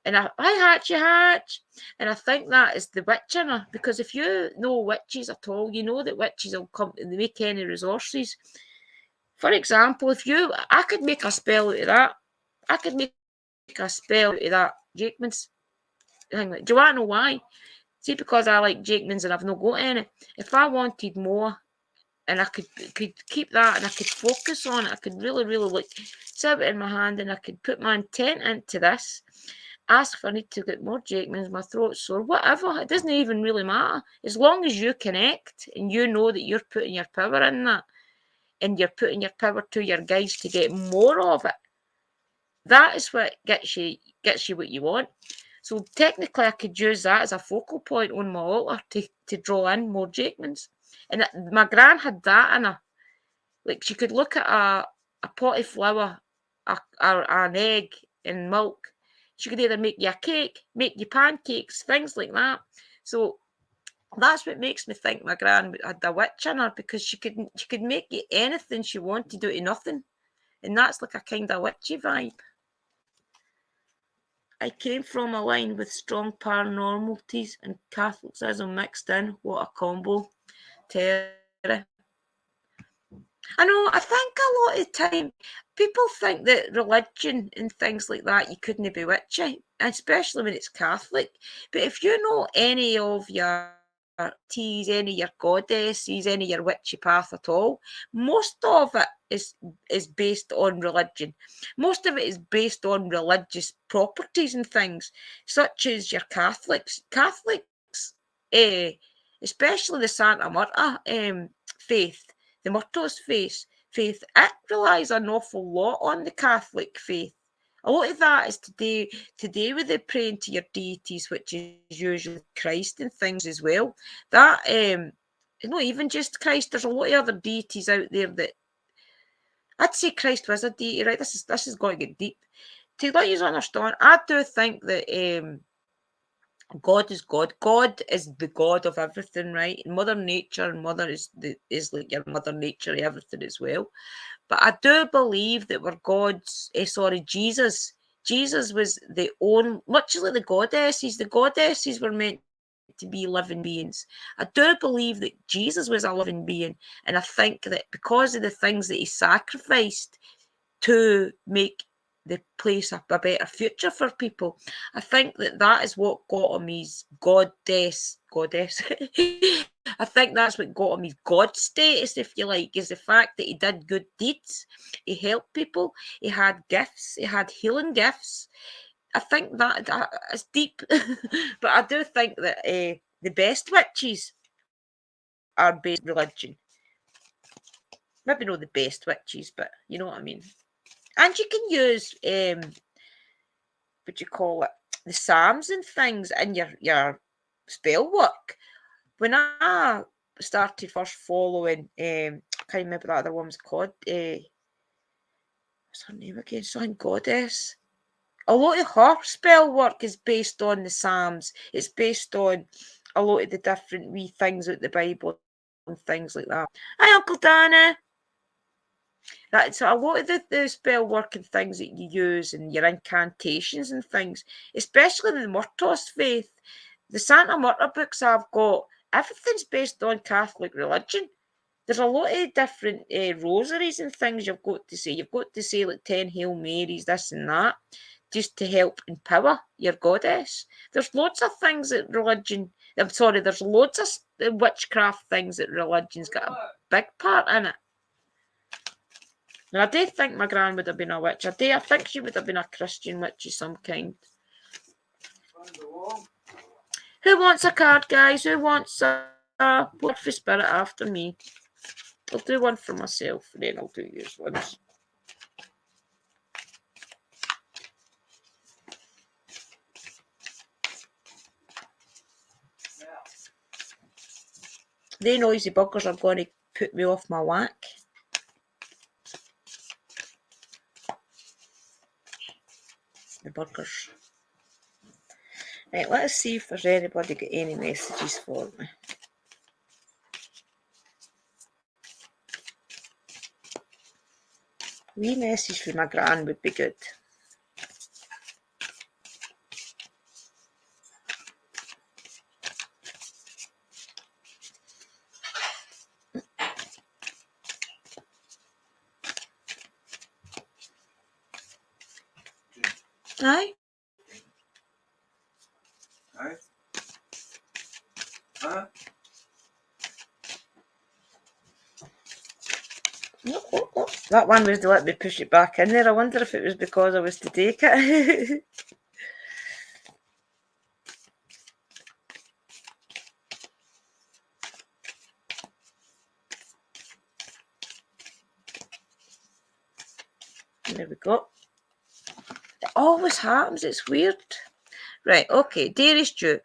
And you hatch. And I think that is the witch in her, because if you know witches at all, you know that witches will come and they make any resources. For example, I could make a spell out of that. I could make a spell out of that Jakeman's thing. Do you want to know why? See, because I like Jakeman's and I've not got any. If I wanted more, and I could keep that and I could focus on it, I could really, really like sit it in my hand and I could put my intent into this. Ask if I need to get more Jakeman's, my throat's sore, whatever. It doesn't even really matter. As long as you connect and you know that you're putting your power in that and you're putting your power to your guides to get more of it, that is what gets you what you want. So technically I could use that as a focal point on my altar to draw in more Jakeman's. And my gran had that in her. Like, she could look at a pot of flour, an egg and milk. She could either make you a cake, make you pancakes, things like that. So that's what makes me think my gran had a witch in her, because she could make you anything she wanted out of nothing. And that's like a kind of witchy vibe. I came from a line with strong paranormalities and Catholicism mixed in. What a combo. Terry. I know, I think a lot of the time people think that religion and things like that, you couldn't be witchy, especially when it's Catholic. But if you know any of your teas, any of your goddesses, any of your witchy path at all, most of it is based on religion. Most of it is based on religious properties and things, such as your Catholics. Catholics, especially the Santa Marta faith, the Myrtos faith, it relies an awful lot on the Catholic faith. A lot of that is today with the praying to your deities, which is usually Christ and things as well. That not even just Christ. There's a lot of other deities out there that I'd say Christ was a deity, right? This is going to get deep. To let you understand, I do think that God is God. God is the God of everything, right? Mother Nature, and Mother is like your Mother Nature, everything as well. But I do believe that we're God's. Jesus. Jesus was much like the goddesses. The goddesses were meant to be living beings. I do believe that Jesus was a living being, and I think that because of the things that he sacrificed to make the place a better future for people, I think that is what got him his goddess. I think that's what got him his god status, if you like, is the fact that he did good deeds, he helped people, he had gifts, he had healing gifts. I think that is deep, but I do think that the best witches are based on religion. Maybe not the best witches, but you know what I mean. And you can use what do you call it, the Psalms and things in your spell work. When I started first following, I can't remember that other one was called. What's her name again? Something Goddess. A lot of her spell work is based on the Psalms. It's based on a lot of the different wee things out the Bible and things like that. Hi, Uncle Danny. That's a lot of the spell work and things that you use and your incantations and things, especially the Myrtos faith. The Santa Marta books I've got, everything's based on Catholic religion. There's a lot of different rosaries and things you've got to say. You've got to say like 10 Hail Marys, this and that, just to help empower your goddess. There's loads of things that there's loads of witchcraft things that religion's got a big part in it. And I do think my gran would have been a witch. I think she would have been a Christian witch of some kind. Who wants a card, guys? Who wants a word for spirit after me? I'll do one for myself, and then I'll do yours ones. They noisy buggers are going to put me off my whack. The burgers. Right, let's see if there's anybody got any messages for me. Wee message from my gran would be good. Aye. Aye. Huh? Oh. That one was to let me push it back in there. I wonder if it was because I was to take it. There we go. It always happens. It's weird. Right, okay. Dearest Stu,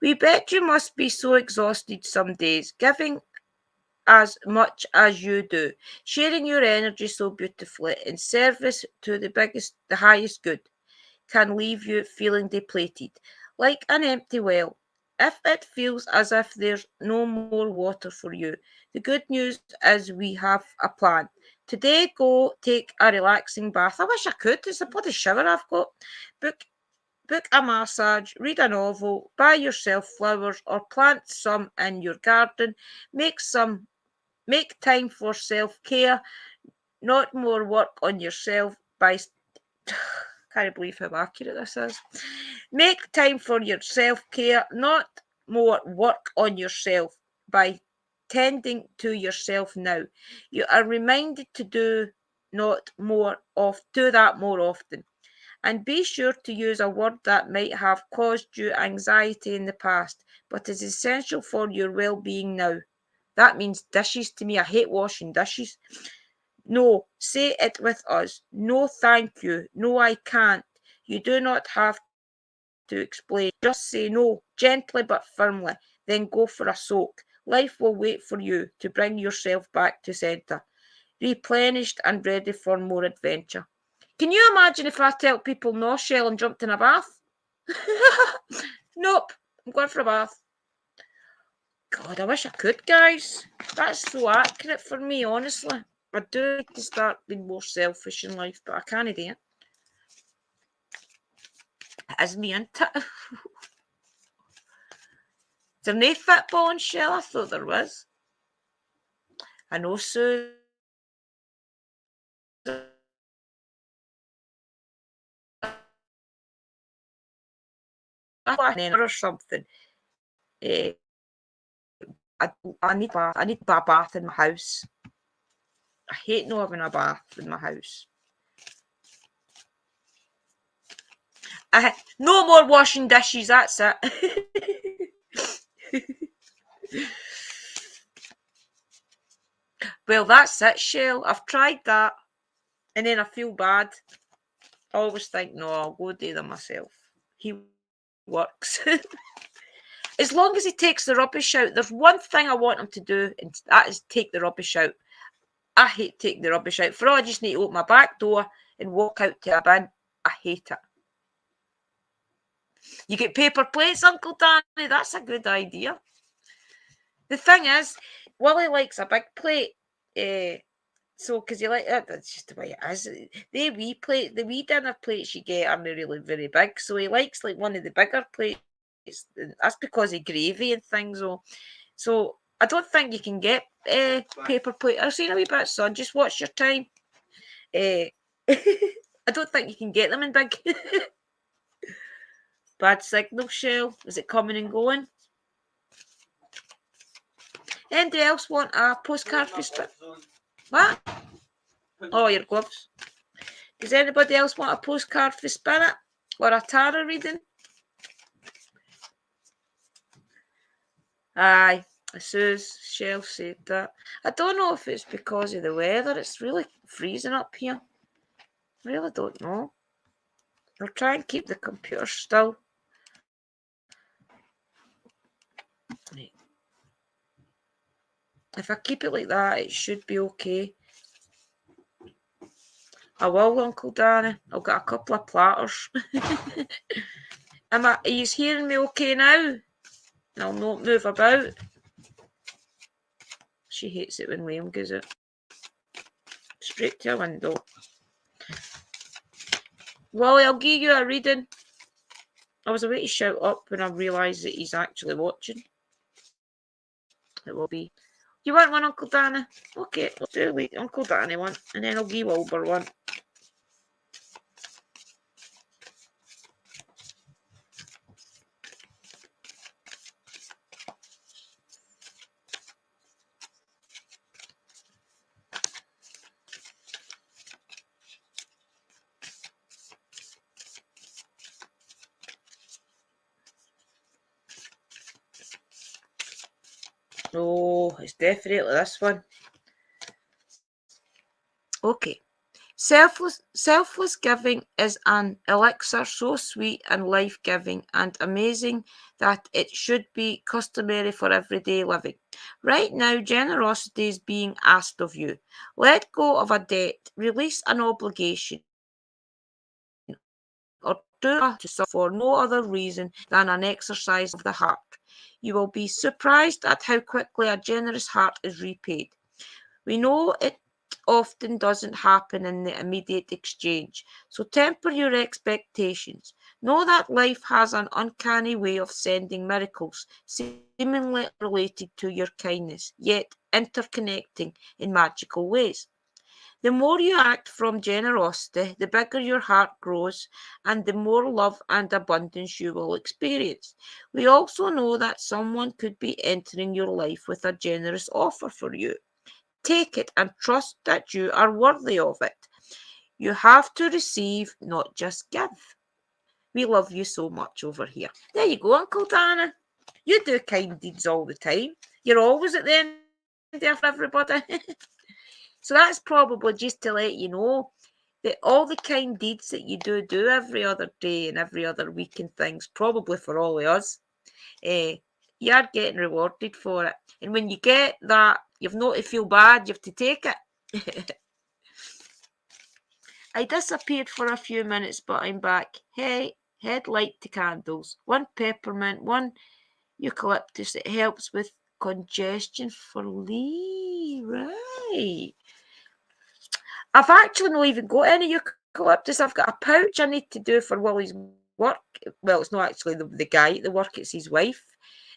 we bet you must be so exhausted some days, giving as much as you do, sharing your energy so beautifully in service to the highest good, can leave you feeling depleted, like an empty well. If it feels as if there's no more water for you, the good news is we have a plan. Today, go take a relaxing bath. I wish I could. It's a bloody shower I've got. Book Book a massage, read a novel, buy yourself flowers, or plant some in your garden. Make time for self-care, not more work on yourself by can't believe how accurate this is. Make time for your self-care, not more work on yourself by tending to yourself now. You are reminded to do that more often. And be sure to use a word that might have caused you anxiety in the past, but is essential for your well-being now. That means dishes to me. I hate washing dishes. No, say it with us. No, thank you. No, I can't. You do not have to explain. Just say no, gently but firmly. Then go for a soak. Life will wait for you to bring yourself back to centre, replenished and ready for more adventure. Can you imagine if I tell people no, Shell, and jumped in a bath? Nope, I'm going for a bath. God, I wish I could, guys. That's so accurate for me, honestly. I do need to start being more selfish in life, but I can't do it. It is me, isn't it? Is there no football on Shell? I thought there was. I know Sue. Or something. I need a bath in my house. I hate not having a bath in my house. No more washing dishes, that's it. Well, that's it, Shell. I've tried that. And then I feel bad. I always think, no, I'll go do them myself. He works. As long as he takes the rubbish out, there's one thing I want him to do, and that is take the rubbish out. I hate taking the rubbish out. For all, I just need to open my back door and walk out to a bin. I hate it. You get paper plates, Uncle Danny. That's a good idea. The thing is, Willie likes a big plate. So, because you like it, that's just the way it is. The wee dinner plates you get aren't really very big. So he likes like one of the bigger plates. That's because of gravy and things. So I don't think you can get paper plate. I've seen a wee bit, son. Just watch your time. I don't think you can get them in big. Bad signal, Shell. Is it coming and going? Anybody else want a postcard for what? Oh, your gloves. Does anybody else want a postcard for Spirit or a tarot reading? Aye, Sue's Shell said that. I don't know if it's because of the weather. It's really freezing up here. I really don't know. I'll try and keep the computer still. Right. If I keep it like that, it should be okay. I will, Uncle Danny. I'll get a couple of platters. Are you hearing me okay now? I'll not move about. She hates it when Liam goes it. Straight to a window. Wally, I'll give you a reading. I was about to shout up when I realised that he's actually watching. It will be. You want one, Uncle Danny? Okay, let's do Uncle Danny one, and then I'll give Wilbur one. Oh, it's definitely this one. Okay. Selfless giving is an elixir so sweet and life-giving and amazing that it should be customary for everyday living. Right now, generosity is being asked of you. Let go of a debt, release an obligation, or do to for no other reason than an exercise of the heart. You will be surprised at how quickly a generous heart is repaid. We know it often doesn't happen in the immediate exchange, so temper your expectations. Know that life has an uncanny way of sending miracles, seemingly unrelated to your kindness, yet interconnecting in magical ways. The more you act from generosity, the bigger your heart grows and the more love and abundance you will experience. We also know that someone could be entering your life with a generous offer for you. Take it and trust that you are worthy of it. You have to receive, not just give. We love you so much over here. There you go, Uncle Dana. You do kind deeds all the time. You're always at the end there for everybody. So that's probably just to let you know that all the kind deeds that you do every other day and every other week and things, probably for all of us, eh, you are getting rewarded for it. And when you get that, you've not to feel bad, you have to take it. I disappeared for a few minutes, but I'm back. Hey, headlight to candles. One peppermint, one eucalyptus. It helps with congestion for Lee. Right. I've actually not even got any eucalyptus. I've got a pouch I need to do for Willie's work. Well, it's not actually the guy at the work, it's his wife.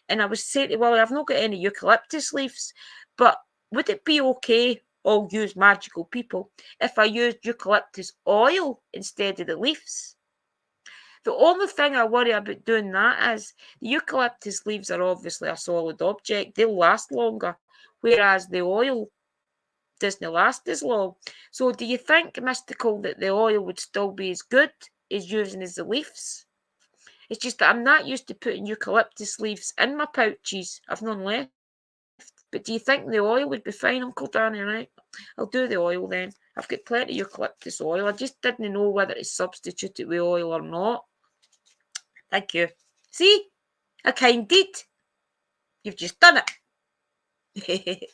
And I was saying to Willie, I've not got any eucalyptus leaves, but would it be okay, all use magical people, if I used eucalyptus oil instead of the leaves? The only thing I worry about doing that is the eucalyptus leaves are obviously a solid object. They'll last longer, whereas the oil doesn't last as long. So do you think, Mystical, that the oil would still be as good as using as the leaves? It's just that I'm not used to putting eucalyptus leaves in my pouches. I've none left. But do you think the oil would be fine, Uncle Danny, right? I'll do the oil then. I've got plenty of eucalyptus oil. I just didn't know whether to substitute it with oil or not. Thank you. See? A kind deed. You've just done it.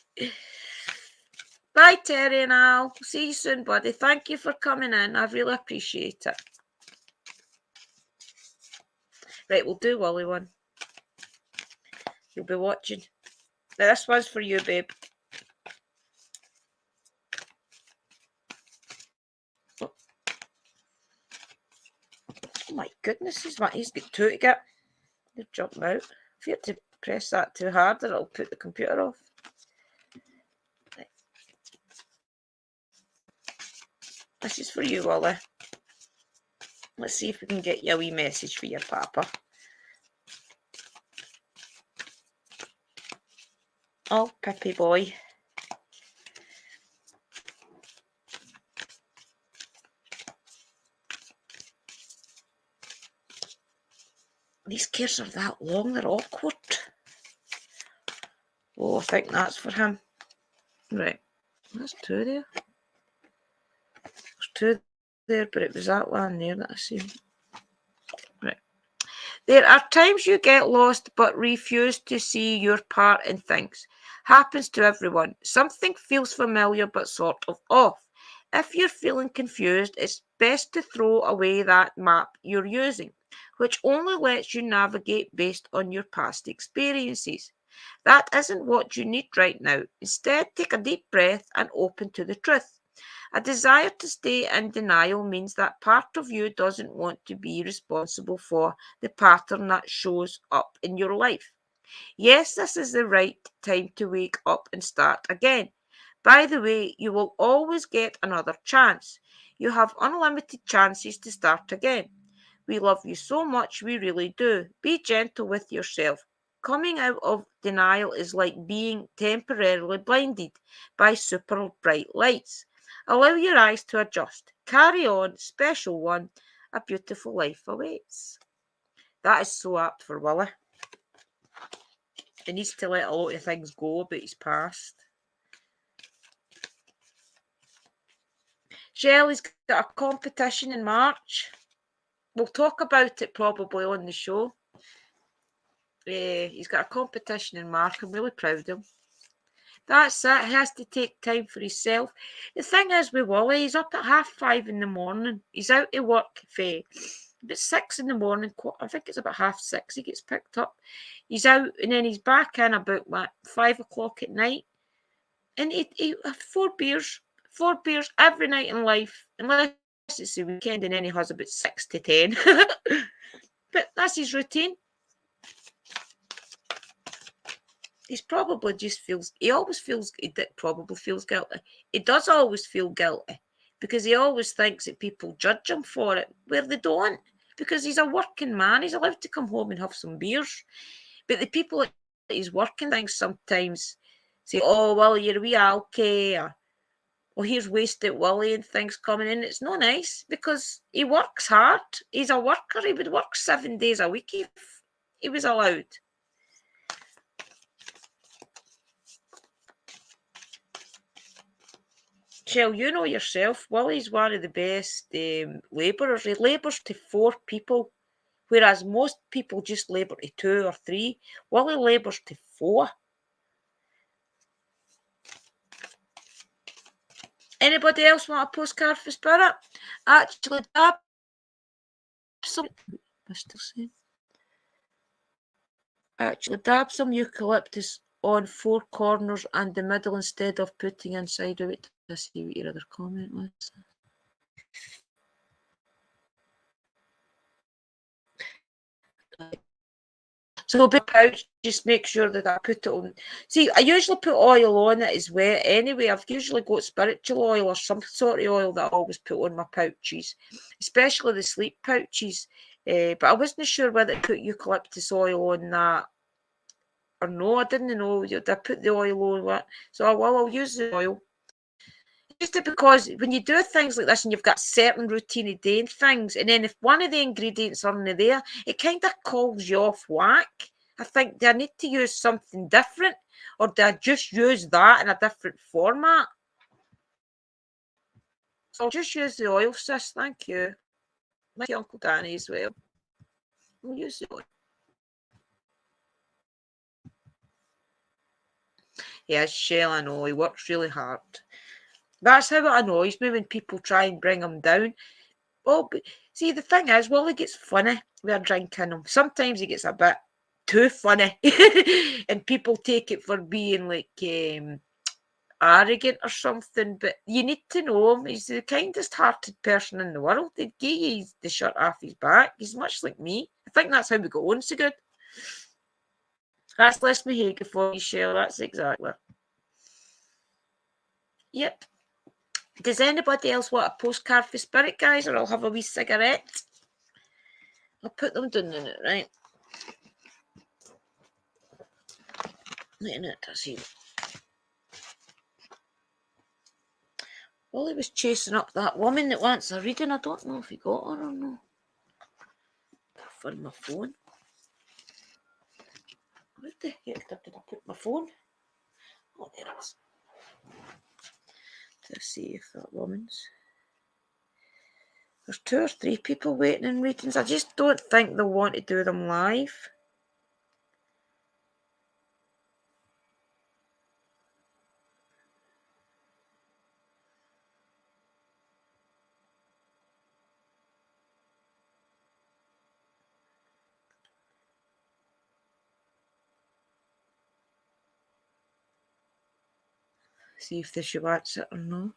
Bye, Terry and Al. See you soon, buddy. Thank you for coming in. I really appreciate it. Right, we'll do Willie one. You'll be watching. Now, this one's for you, babe. Oh my goodness, he's got two to get. They're jumping out. If you have to press that too hard, it'll put the computer off. Right. This is for you, Willie. Let's see if we can get you a wee message for your papa. Oh, Pippy boy. These cards are that long, they're awkward. Oh, I think that's for him. Right. That's two there. There's two there, but it was that one there that I see. Right. There are times you get lost but refuse to see your part in things. Happens to everyone. Something feels familiar but sort of off. If you're feeling confused, it's best to throw away that map you're using, which only lets you navigate based on your past experiences. That isn't what you need right now. Instead, take a deep breath and open to the truth. A desire to stay in denial means that part of you doesn't want to be responsible for the pattern that shows up in your life. Yes, this is the right time to wake up and start again. By the way, you will always get another chance. You have unlimited chances to start again. We love you so much, we really do. Be gentle with yourself. Coming out of denial is like being temporarily blinded by super bright lights. Allow your eyes to adjust. Carry on, special one. A beautiful life awaits. That is so apt for Willie. He needs to let a lot of things go about his past. Shelley's got a competition in March. We'll talk about it probably on the show. He's got a competition in March. I'm really proud of him. That's it. He has to take time for himself. The thing is with Wally, he's up at 5:30 in the morning. He's out to work for about 6 in the morning. I think it's about 6:30 he gets picked up. He's out and then he's back in about 5 o'clock at night. And he 4 beers every night in life, unless it's the weekend, and then he has about 6 to 10. But that's his routine. He probably just feels, he probably feels guilty. He does always feel guilty because he always thinks that people judge him for it, where they don't, because he's a working man. He's allowed to come home and have some beers. But the people that he's working things sometimes say, oh, well, you're a wee alky, or well, here's wasted Willie and things coming in. It's not nice because he works hard. He's a worker. He would work 7 days a week if he was allowed. Shell, you know yourself, Willie's one of the best labourers. He labours to 4 people, whereas most people just labour to 2 or 3. Willie labours to 4. Anybody else want a postcard for Spirit? Actually, dab some eucalyptus on 4 corners and the middle instead of putting inside of it. Let's see what your other comment was. So big pouch, just make sure that I put it on. See, I usually put oil on it as well. Anyway, I've usually got spiritual oil or some sort of oil that I always put on my pouches, especially the sleep pouches. But I wasn't sure whether to put eucalyptus oil on that or no. I didn't know. I put the oil on that. So I'll use the oil. Just because when you do things like this and you've got certain routine of doing things, and then if one of the ingredients aren't there, it kind of calls you off whack. I think, do I need to use something different, or do I just use that in a different format? So I'll just use the oil, sis. Thank you. Thank you, Uncle Danny, as well. We'll use the oil. Yeah, Shell, I know. He works really hard. That's how it annoys me when people try and bring him down. Oh, but see, the thing is, Wally gets funny with drinking him. Sometimes he gets a bit too funny, and people take it for being like arrogant or something. But you need to know him. He's the kindest-hearted person in the world. He'd give you the shirt off his back. He's much like me. I think that's how we got on so good. That's Les Mahega for you, Shell. That's exactly. Yep. Does anybody else want a postcard for Spirit, guys, or I'll have a wee cigarette? I'll put them down in it, right? See. Well, he was chasing up that woman that wants a reading. I don't know if he got her or not. For my phone. Where the heck did I put my phone? Oh, there it is. To see if that woman's. There's 2 or 3 people waiting in readings. I just don't think they'll want to do them live. See if she wants it or not.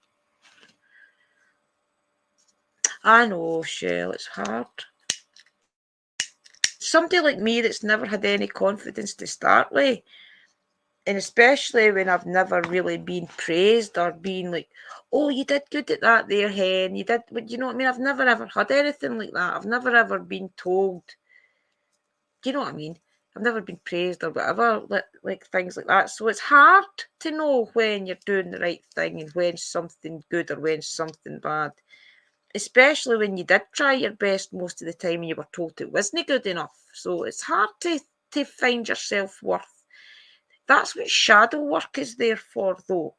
I know, Shell, it's hard. Somebody like me that's never had any confidence to start with, and especially when I've never really been praised or been like, oh, you did good at that there, hen. You did, you know what I mean? I've never ever had anything like that. I've never ever been told. Do you know what I mean? I've never been praised or whatever, like things like that. So it's hard to know when you're doing the right thing and when something good or when something bad. Especially when you did try your best most of the time and you were told it wasn't good enough. So it's hard to find your self-worth That's what shadow work is there for, though.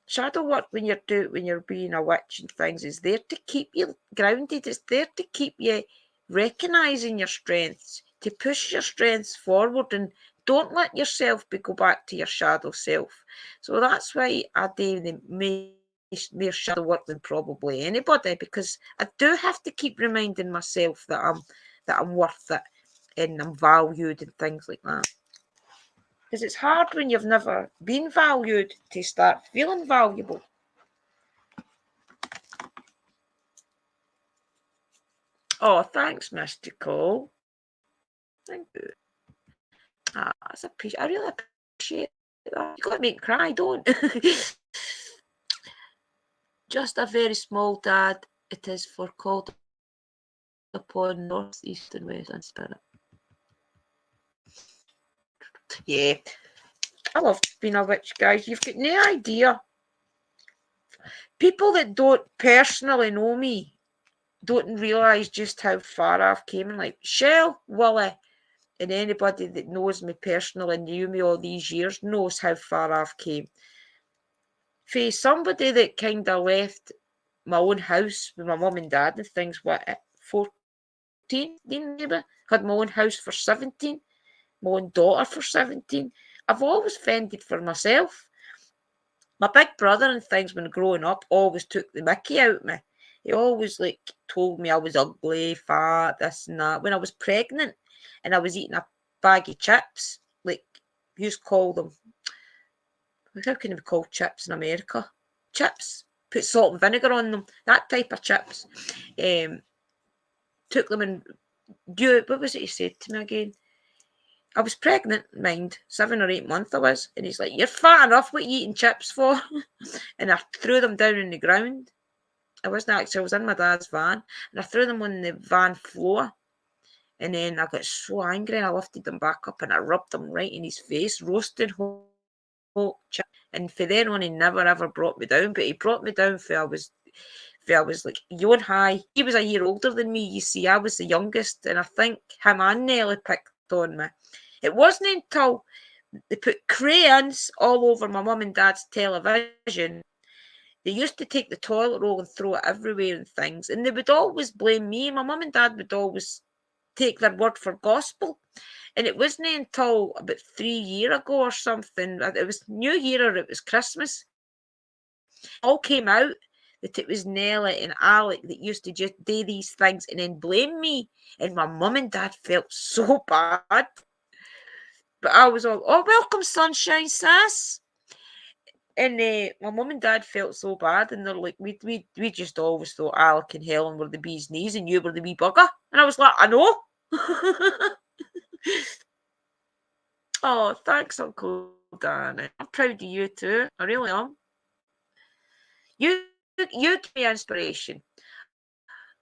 Shadow work, when you're being a witch and things, is there to keep you grounded. It's there to keep you recognising your strengths, to push your strengths forward, and don't let yourself go back to your shadow self. So that's why I do the more shadow work than probably anybody, because I do have to keep reminding myself that I'm worth it and I'm valued and things like that. Because it's hard when you've never been valued to start feeling valuable. Oh, thanks, Mystical. Thank you. That's I really appreciate that. You got to make me cry, don't. Just a very small dad. It is for called upon north, east, and west and spirit. Yeah, I love being a witch, guys. You've got no idea. People that don't personally know me don't realise just how far I've came. And like Shell, Willie, and anybody that knows me personally and knew me all these years knows how far I've came. For somebody that kind of left my own house with my mum and dad and things, what, 14, maybe, had my own house for 17, my own daughter for 17. I've always fended for myself. My big brother and things, when growing up, always took the mickey out of me. He always told me I was ugly, fat, this and that. When I was pregnant and I was eating a bag of chips, you call them, how can they be called chips in America? Chips. Put salt and vinegar on them. That type of chips. Took them and what was it he said to me again? I was pregnant, mind, 7 or 8 months I was, and he's like, "You're fat enough, what are you eating chips for?" And I threw them down on the ground. I was in my dad's van, and I threw them on the van floor. And then I got so angry, and I lifted them back up, and I rubbed them right in his face, roasted whole chips. And for then on, he never ever brought me down, but he brought me down for I was like yawn high. He was a year older than me, you see. I was the youngest, and I think him and Nelly picked on me. It wasn't until they put crayons all over my mum and dad's television. They used to take the toilet roll and throw it everywhere and things, and they would always blame me. My mum and dad would always take their word for gospel. And it wasn't until about 3 years ago or something, it was New Year or it was Christmas, all came out that it was Nelly and Alec that used to just do these things and then blame me. And my mum and dad felt so bad. But I was all, "Oh, welcome, sunshine, sis." And my mum and dad felt so bad, and they're like, we just always thought Alec and Helen were the bee's knees and you were the wee bugger. And I was like, I know. Oh, thanks, Uncle Danny. I'm proud of you too. I really am. You give me inspiration.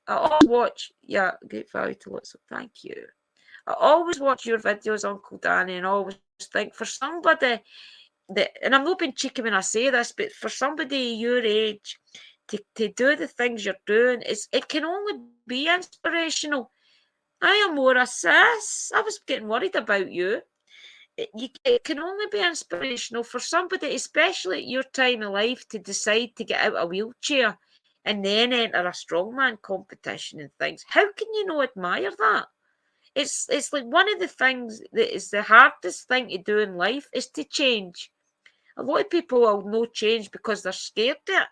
I always watch, great value to lots of, thank you. I always watch your videos, Uncle Danny, and always think for somebody that, and I'm not being cheeky when I say this, but for somebody your age to do the things you're doing, it can only be inspirational. I am more a sis. I was getting worried about you. It can only be inspirational for somebody, especially at your time of life, to decide to get out of a wheelchair and then enter a strongman competition and things. How can you not admire that? It's like one of the things that is the hardest thing to do in life is to change. A lot of people will not change because they're scared of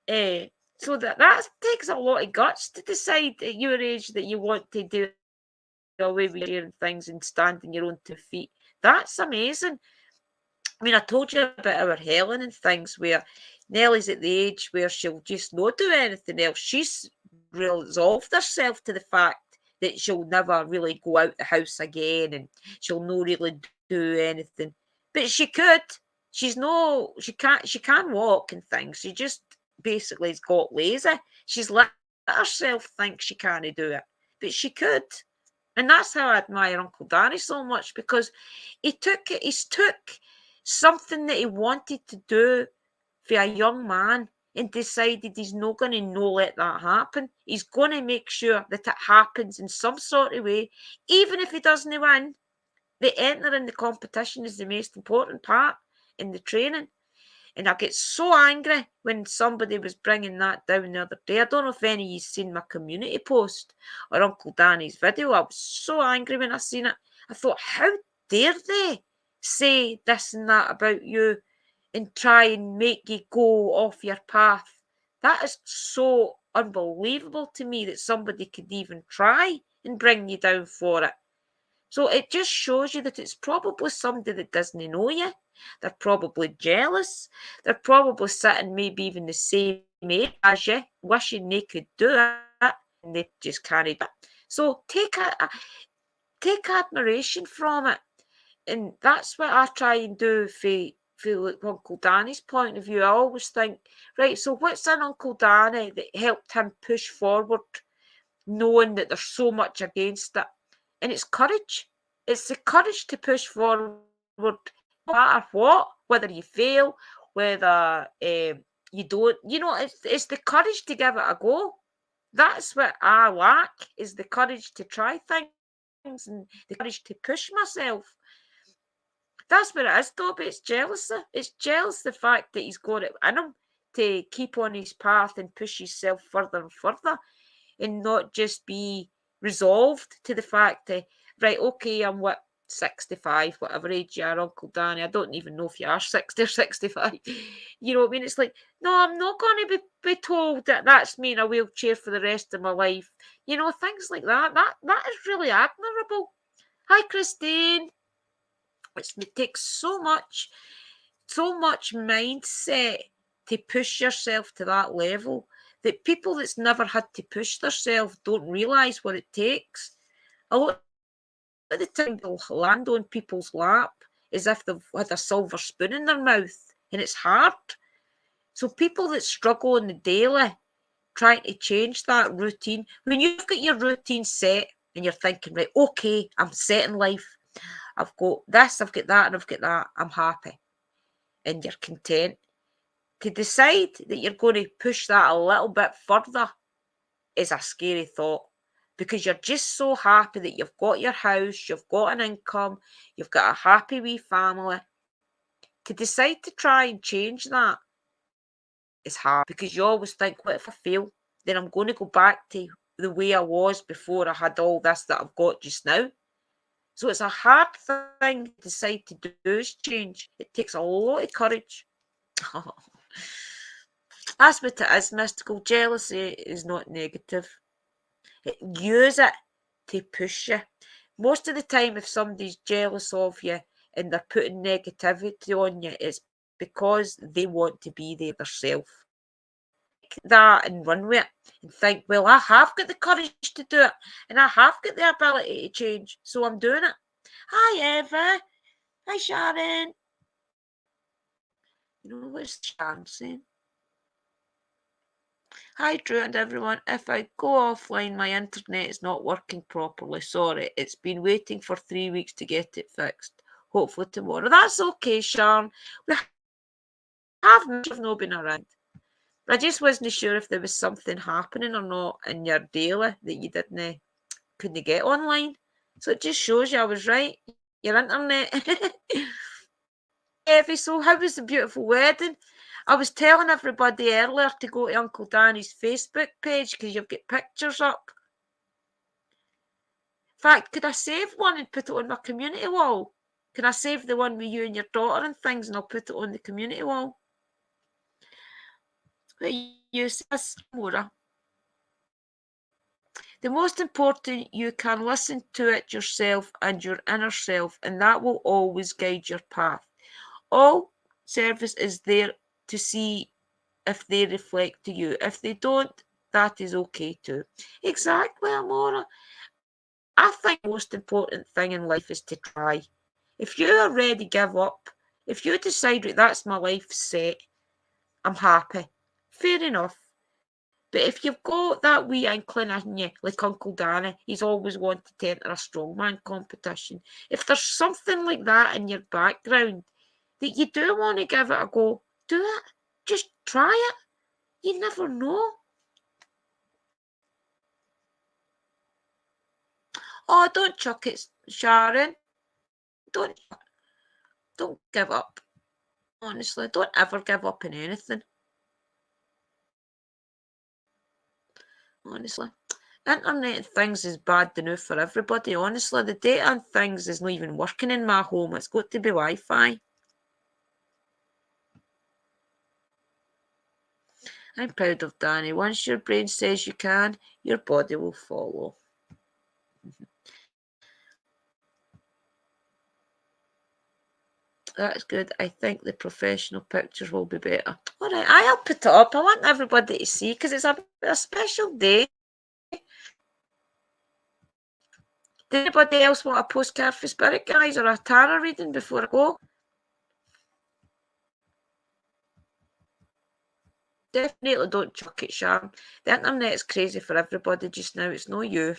it. So that takes a lot of guts to decide at your age that you want to do away with your things and stand on your own 2 feet. That's amazing. I mean, I told you about our Helen and things where Nellie's at the age where she'll just not do anything else. She's resolved herself to the fact that she'll never really go out the house again and she'll not really do anything. But she could. She can walk and things. She just basically has got lazy. She's let herself think she can't do it. But she could. And that's how I admire Uncle Danny so much, because he took something that he wanted to do for a young man and decided he's not going to no let that happen. He's going to make sure that it happens in some sort of way, even if he doesn't win. The entering the competition is the most important part in the training. And I get so angry when somebody was bringing that down the other day. I don't know if any of you seen my community post or Uncle Danny's video. I was so angry when I seen it. I thought, how dare they say this and that about you and try and make you go off your path? That is so unbelievable to me that somebody could even try and bring you down for it. So it just shows you that it's probably somebody that doesn't know you. They're probably jealous. They're probably sitting maybe even the same age as you, wishing they could do it, and they just can't do it. So take admiration from it. And that's what I try and do for like Uncle Danny's point of view. I always think, right, so what's in Uncle Danny that helped him push forward, knowing that there's so much against it? And it's courage. It's the courage to push forward, no matter what, whether you fail, whether you don't. It's the courage to give it a go. That's what I lack, is the courage to try things and the courage to push myself. That's what it is, Dobby. It's jealousy. It's jealous the fact that he's got it in him to keep on his path and push himself further and further, and not just be resolved to the fact that, right, okay, I'm 65, whatever age you are, Uncle Danny. I don't even know if you are 60 or 65. You know what I mean? It's like, no, I'm not going to be told that that's me in a wheelchair for the rest of my life. Things like that. That is really admirable. Hi, Christine. It takes so much mindset to push yourself to that level, that people that's never had to push themselves don't realise what it takes. A lot of the time they'll land on people's lap as if they've had a silver spoon in their mouth, and it's hard. So people that struggle on the daily, trying to change that routine, when you've got your routine set and you're thinking, right, okay, I'm set in life, I've got this, I've got that, and I've got that, I'm happy, and you're content. To decide that you're going to push that a little bit further is a scary thought, because you're just so happy that you've got your house, you've got an income, you've got a happy wee family. To decide to try and change that is hard, because you always think, what if I fail? Then I'm going to go back to the way I was before I had all this that I've got just now. So it's a hard thing to decide to do, is change. It takes a lot of courage. That's what it is, Mystical. Jealousy is not negative. Use it to push you. Most of the time, if somebody's jealous of you and they're putting negativity on you, it's because they want to be there themselves. Take that and run with it and think, well, I have got the courage to do it, and I have got the ability to change, so I'm doing it. Hi, Eva. Hi, Sharon. What's Sharon saying? Hi, Drew and everyone. If I go offline, my internet is not working properly. Sorry, it's been waiting for 3 weeks to get it fixed. Hopefully tomorrow. That's okay, Sharon. We have not been around. I just wasn't sure if there was something happening or not in your daily that you couldn't get online. So it just shows you I was right. Your internet. Evie, so how was the beautiful wedding? I was telling everybody earlier to go to Uncle Danny's Facebook page because you've got pictures up. In fact, could I save one and put it on my community wall? Can I save the one with you and your daughter and things, and I'll put it on the community wall? What you says, Maura? The most important, you can listen to it yourself and your inner self, and that will always guide your path. All service is there to see if they reflect to you. If they don't, that is okay too. Exactly, Amora. I think the most important thing in life is to try. If you already give up, if you decide that that's my life set, I'm happy, fair enough. But if you've got that wee inkling in you, like Uncle Danny, he's always wanted to enter a strongman competition. If there's something like that in your background that you do want to give it a go, do it. Just try it. You never know. Oh, don't chuck it, Sharon. don't give up. Honestly, don't ever give up on anything. Honestly. Internet and things is bad enough for everybody. Honestly, the data and things is not even working in my home. It's got to be Wi-Fi. I'm proud of Danny. Once your brain says you can, your body will follow. That's good. I think the professional pictures will be better. All right, I'll put it up. I want everybody to see because it's a special day. Did anybody else want a postcard for Spirit Guys or a tarot reading before I go? Definitely don't chuck it, Sharon. The internet's crazy for everybody just now. It's no you.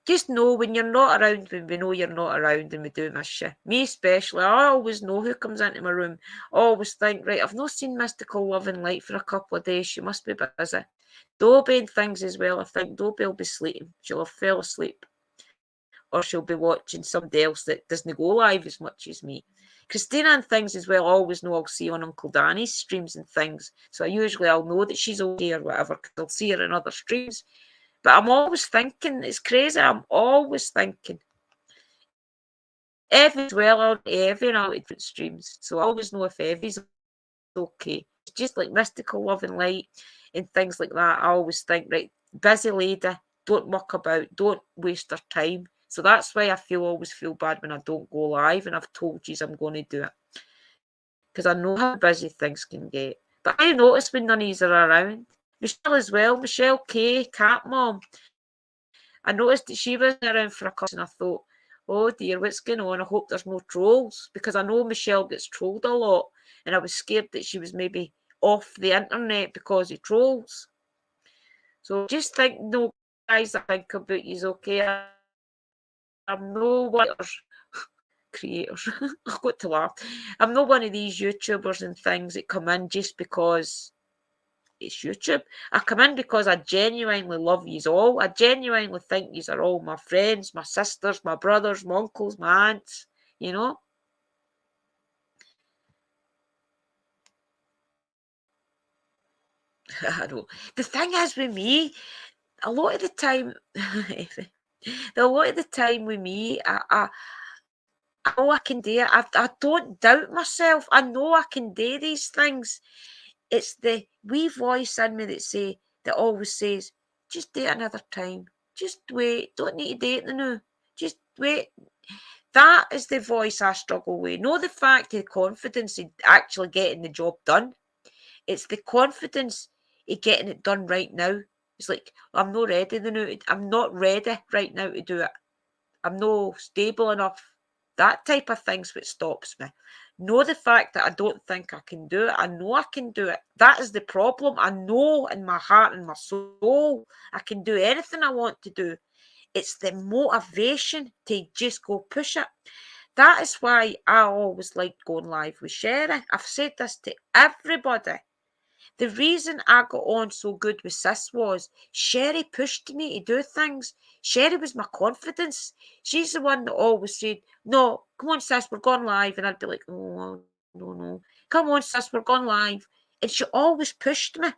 Just know when you're not around, when we know you're not around and we do miss you. Me especially, I always know who comes into my room. I always think, right, I've not seen Mystical Love and Light for a couple of days. She must be busy. Dobie and things as well. I think Dobie will be sleeping. She'll have fell asleep. Or she'll be watching somebody else that doesn't go live as much as me. Christina and things as well, I always know I'll see on Uncle Danny's streams and things. So I'll know that she's okay or whatever, because I'll see her in other streams. But I'm always thinking, it's crazy, I'm always thinking. Evie's well on Evie and all different streams. So I always know if Evie's okay. It's just like Mystical Love and Light and things like that. I always think, right, busy lady, don't muck about, don't waste her time. So that's why I always feel bad when I don't go live and I've told you I'm going to do it. Because I know how busy things can get. But I notice when none of you are around. Michelle as well, Michelle K, Cat Mom. I noticed that she wasn't around for a couple and I thought, oh dear, what's going on? I hope there's no trolls. Because I know Michelle gets trolled a lot. And I was scared that she was maybe off the internet because of trolls. So just think, no, guys, I think about you, okay? I'm no one of creators. I've got to laugh. I'm not one of these YouTubers and things that come in just because it's YouTube. I come in because I genuinely love yous all. I genuinely think yous are all my friends, my sisters, my brothers, my uncles, my aunts, you know? I know. The thing is with me, a lot of the time, a lot of the time with me, I know I can do it. I don't doubt myself. I know I can do these things. It's the wee voice in me that always says, just do it another time. Just wait. Don't need to do it now. Just wait. That is the voice I struggle with. Not the fact of the confidence in actually getting the job done. It's the confidence of getting it done right now. It's like, I'm not ready now. I'm not ready right now to do it. I'm not stable enough. That type of thing's what stops me. Know the fact that I don't think I can do it. I know I can do it. That is the problem. I know in my heart and my soul I can do anything I want to do. It's the motivation to just go push it. That is why I always liked going live with Sherry. I've said this to everybody. The reason I got on so good with Sis was Sherry pushed me to do things. Sherry was my confidence. She's the one that always said, no, come on, Sis, we're going live. And I'd be like, oh, no. Come on, Sis, we're going live. And she always pushed me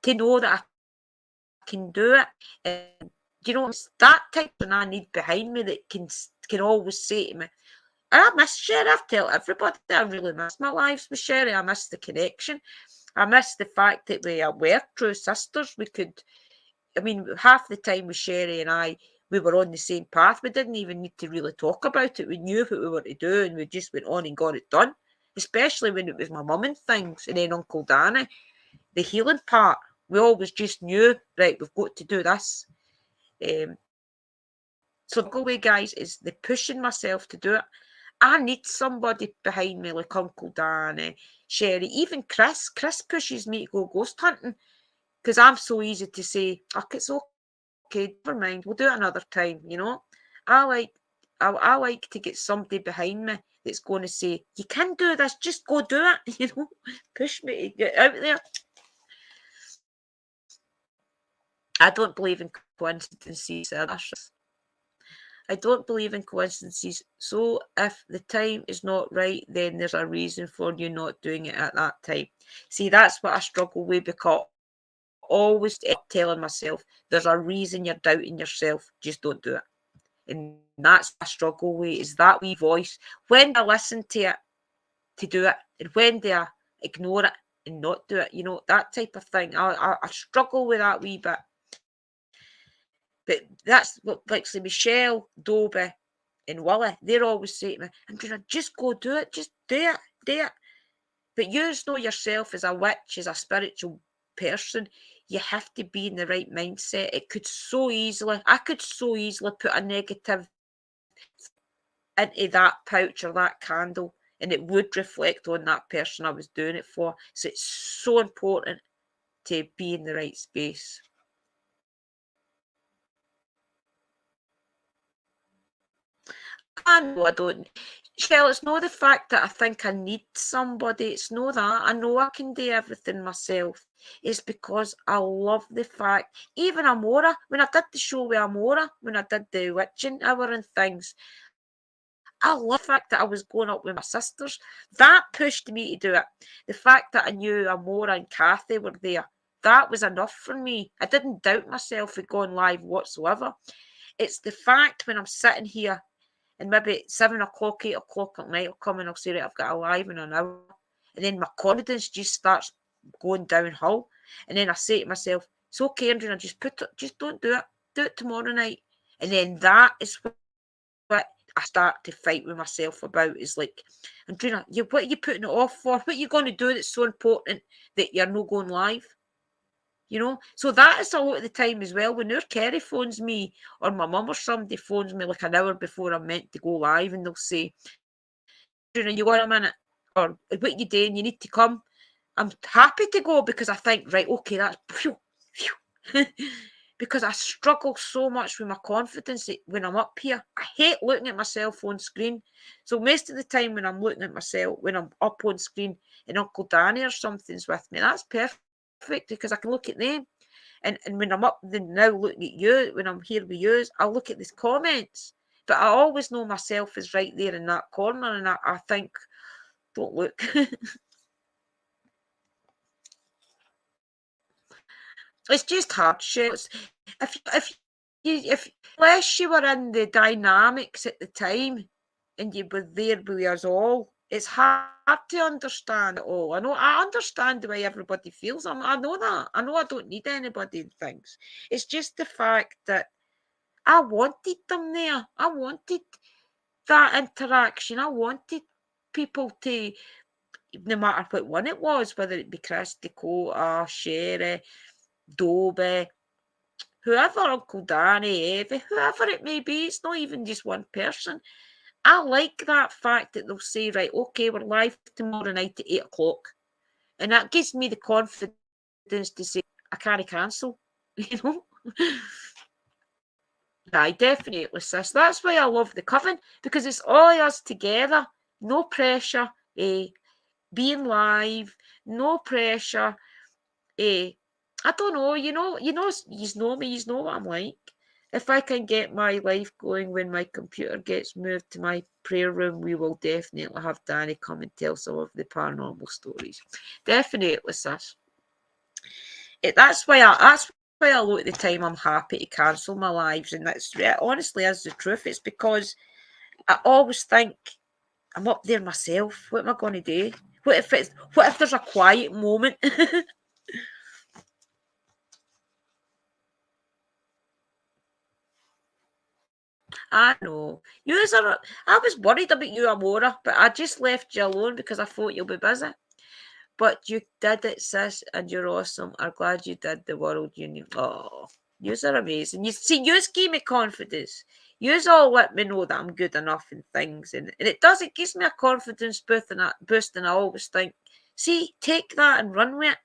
to know that I can do it. And, it's that type of I need behind me that can always say to me, I miss Sherry. I've told everybody I really miss my lives with Sherry. I miss the connection. I miss the fact that we were true sisters. Half the time with Sherry and I, we were on the same path. We didn't even need to really talk about it. We knew what we were to do and we just went on and got it done. Especially when it was my mum and things and then Uncle Danny. The healing part, we always just knew, right, we've got to do this. So the goal, guys, is the pushing myself to do it. I need somebody behind me like Uncle Danny, Sherry, even Chris. Chris pushes me to go ghost hunting because I'm so easy to say, it's okay, never mind, we'll do it another time, I like to get somebody behind me that's going to say, you can do this, just go do it, push me to get out there. I don't believe in coincidences. I don't believe in coincidences. So if the time is not right, then there's a reason for you not doing it at that time. See, that's what I struggle with because always telling myself there's a reason you're doubting yourself. Just don't do it. And that's what I struggle with, is that wee voice. When I listen to it to do it, and when do I ignore it and not do it? That type of thing. I struggle with that wee bit. But that's what, like, say, Michelle, Dobie, and Willie, they're always saying to me, Andrea, just go do it, just do it. But you know yourself as a witch, as a spiritual person, you have to be in the right mindset. I could so easily put a negative into that pouch or that candle, and it would reflect on that person I was doing it for. So it's so important to be in the right space. I know I don't. Shell, it's not the fact that I think I need somebody. It's not that. I know I can do everything myself. It's because I love the fact, even Amora, when I did the show with Amora, when I did the witching hour and things, I love the fact that I was going up with my sisters. That pushed me to do it. The fact that I knew Amora and Kathy were there, that was enough for me. I didn't doubt myself with going live whatsoever. It's the fact when I'm sitting here and maybe 7 o'clock, 8 o'clock at night, I'll come and I'll say, right, I've got a live in an hour. And then my confidence just starts going downhill. And then I say to myself, it's okay, Andrea, just don't do it. Do it tomorrow night. And then that is what I start to fight with myself about, is like, Andrea, what are you putting it off for? What are you going to do that's so important that you're not going live? So that is a lot of the time as well. When Kerry phones me, or my mum or somebody phones me like an hour before I'm meant to go live, and they'll say, you got a minute, or what you doing, you need to come. I'm happy to go because I think, right, okay, that's phew, phew. Because I struggle so much with my confidence when I'm up here. I hate looking at my cell phone screen. So most of the time when I'm looking at myself, when I'm up on screen and Uncle Danny or something's with me, that's perfect because I can look at them. And when I'm up now looking at you, when I'm here with you, I'll look at these comments. But I always know myself is right there in that corner, and I think, don't look. It's just hard, Shell. If unless you were in the dynamics at the time and you were there with us all, it's hard to understand it all. I understand the way everybody feels. I know that. I know I don't need anybody in things. It's just the fact that I wanted them there. I wanted that interaction. I wanted people to, no matter what one it was, whether it be Christy, Dakota, Sherry, Dobie, whoever, Uncle Danny, Evie, whoever it may be, it's not even just one person. I like that fact that they'll say, right, okay, we're live tomorrow night at 8 o'clock. And that gives me the confidence to say, I can't cancel, you know? Aye, definitely, sis. That's why I love the coven, because it's all us together. No pressure, being live, no pressure. I don't know, you know me, you know what I'm like. If I can get my life going when my computer gets moved to my prayer room, we will definitely have Danny come and tell some of the paranormal stories. Definitely, sis. That's why a lot of the time I'm happy to cancel my lives, and that's honestly is the truth. It's because I always think I'm up there myself. What am I going to do? What if there's a quiet moment? I know. I was worried about you, Amora, but I just left you alone because I thought you'll be busy. But you did it, sis, and you're awesome. I'm glad you did the World Union. Oh, yous are amazing. You see, yous gave me confidence. Yous all let me know that I'm good enough in things. And it gives me a confidence boost, and I always think, see, take that and run with it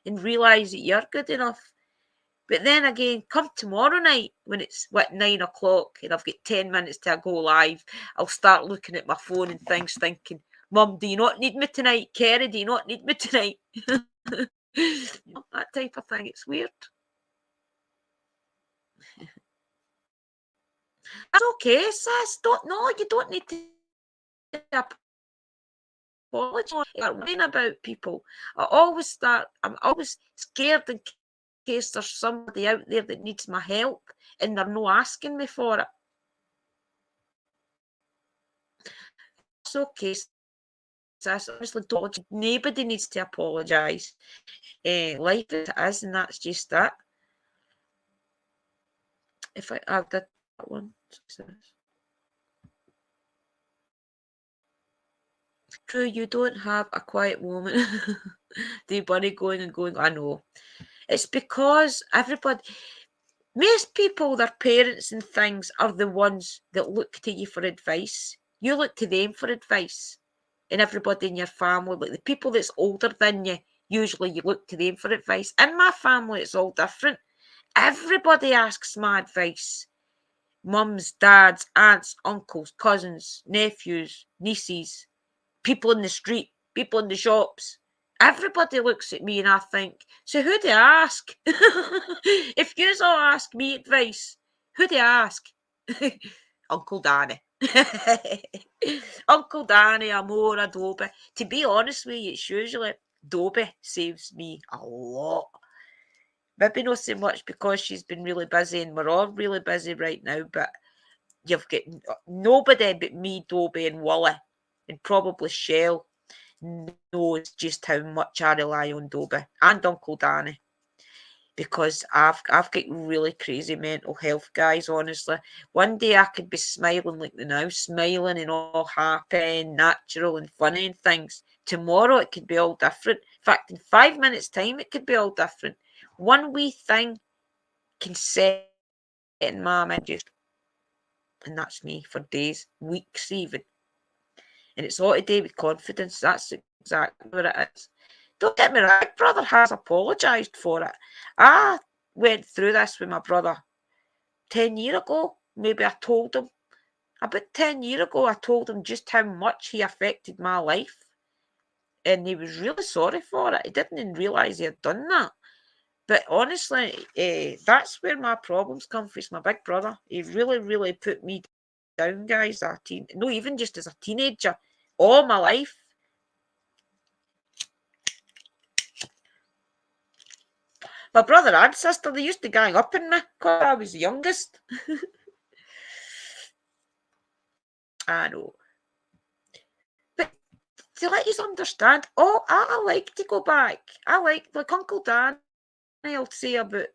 and realise that you're good enough. But then again, come tomorrow night when it's 9 o'clock and I've got 10 minutes to go live, I'll start looking at my phone and things, thinking, Mum, do you not need me tonight? Kerry, do you not need me tonight? That type of thing. It's weird. That's okay, sis. You don't need to apologize. Worrying about people. I'm always scared in case there's somebody out there that needs my help and they're not asking me for it. It's okay, sis. Honestly, nobody needs to apologise. Life is, and that's just it. If I add that one, true, you don't have a quiet moment. The bunny going and going. I know. It's because most people, their parents and things, are the ones that look to you for advice. You look to them for advice. And everybody in your family, like the people that's older than you, usually you look to them for advice. In my family, it's all different. Everybody asks my advice. Mums, dads, aunts, uncles, cousins, nephews, nieces, people in the street, people in the shops. Everybody looks at me and I think, so who do I ask? If you all ask me advice, who do I ask? Uncle Danny. Uncle Danny, Amor, Adobe. To be honest with you, it's usually Adobe saves me a lot. Maybe not so much because she's been really busy and we're all really busy right now, but you've got nobody but me, Dobie and Wally, and probably Shell knows just how much I rely on Dobie and Uncle Danny. Because I've got really crazy mental health, guys, honestly. One day I could be smiling like the now, smiling and all happy and natural and funny and things. Tomorrow it could be all different. In fact, in 5 minutes' time it could be all different. One wee thing can set in my mind just, and that's me for days, weeks even. And it's all to do with confidence. That's exactly what it is. Don't get me wrong, my brother has apologised for it. I went through this with my brother 10 years ago. Maybe I told him. About 10 years ago, I told him just how much he affected my life. And he was really sorry for it. He didn't even realise he had done that. But honestly, that's where my problems come from. It's my big brother. He really, really put me down, guys. No, even just as a teenager, all my life. My brother and sister, they used to gang up on me because I was the youngest. I know. But to let you understand, I like to go back. I like Uncle Dan. I'll say about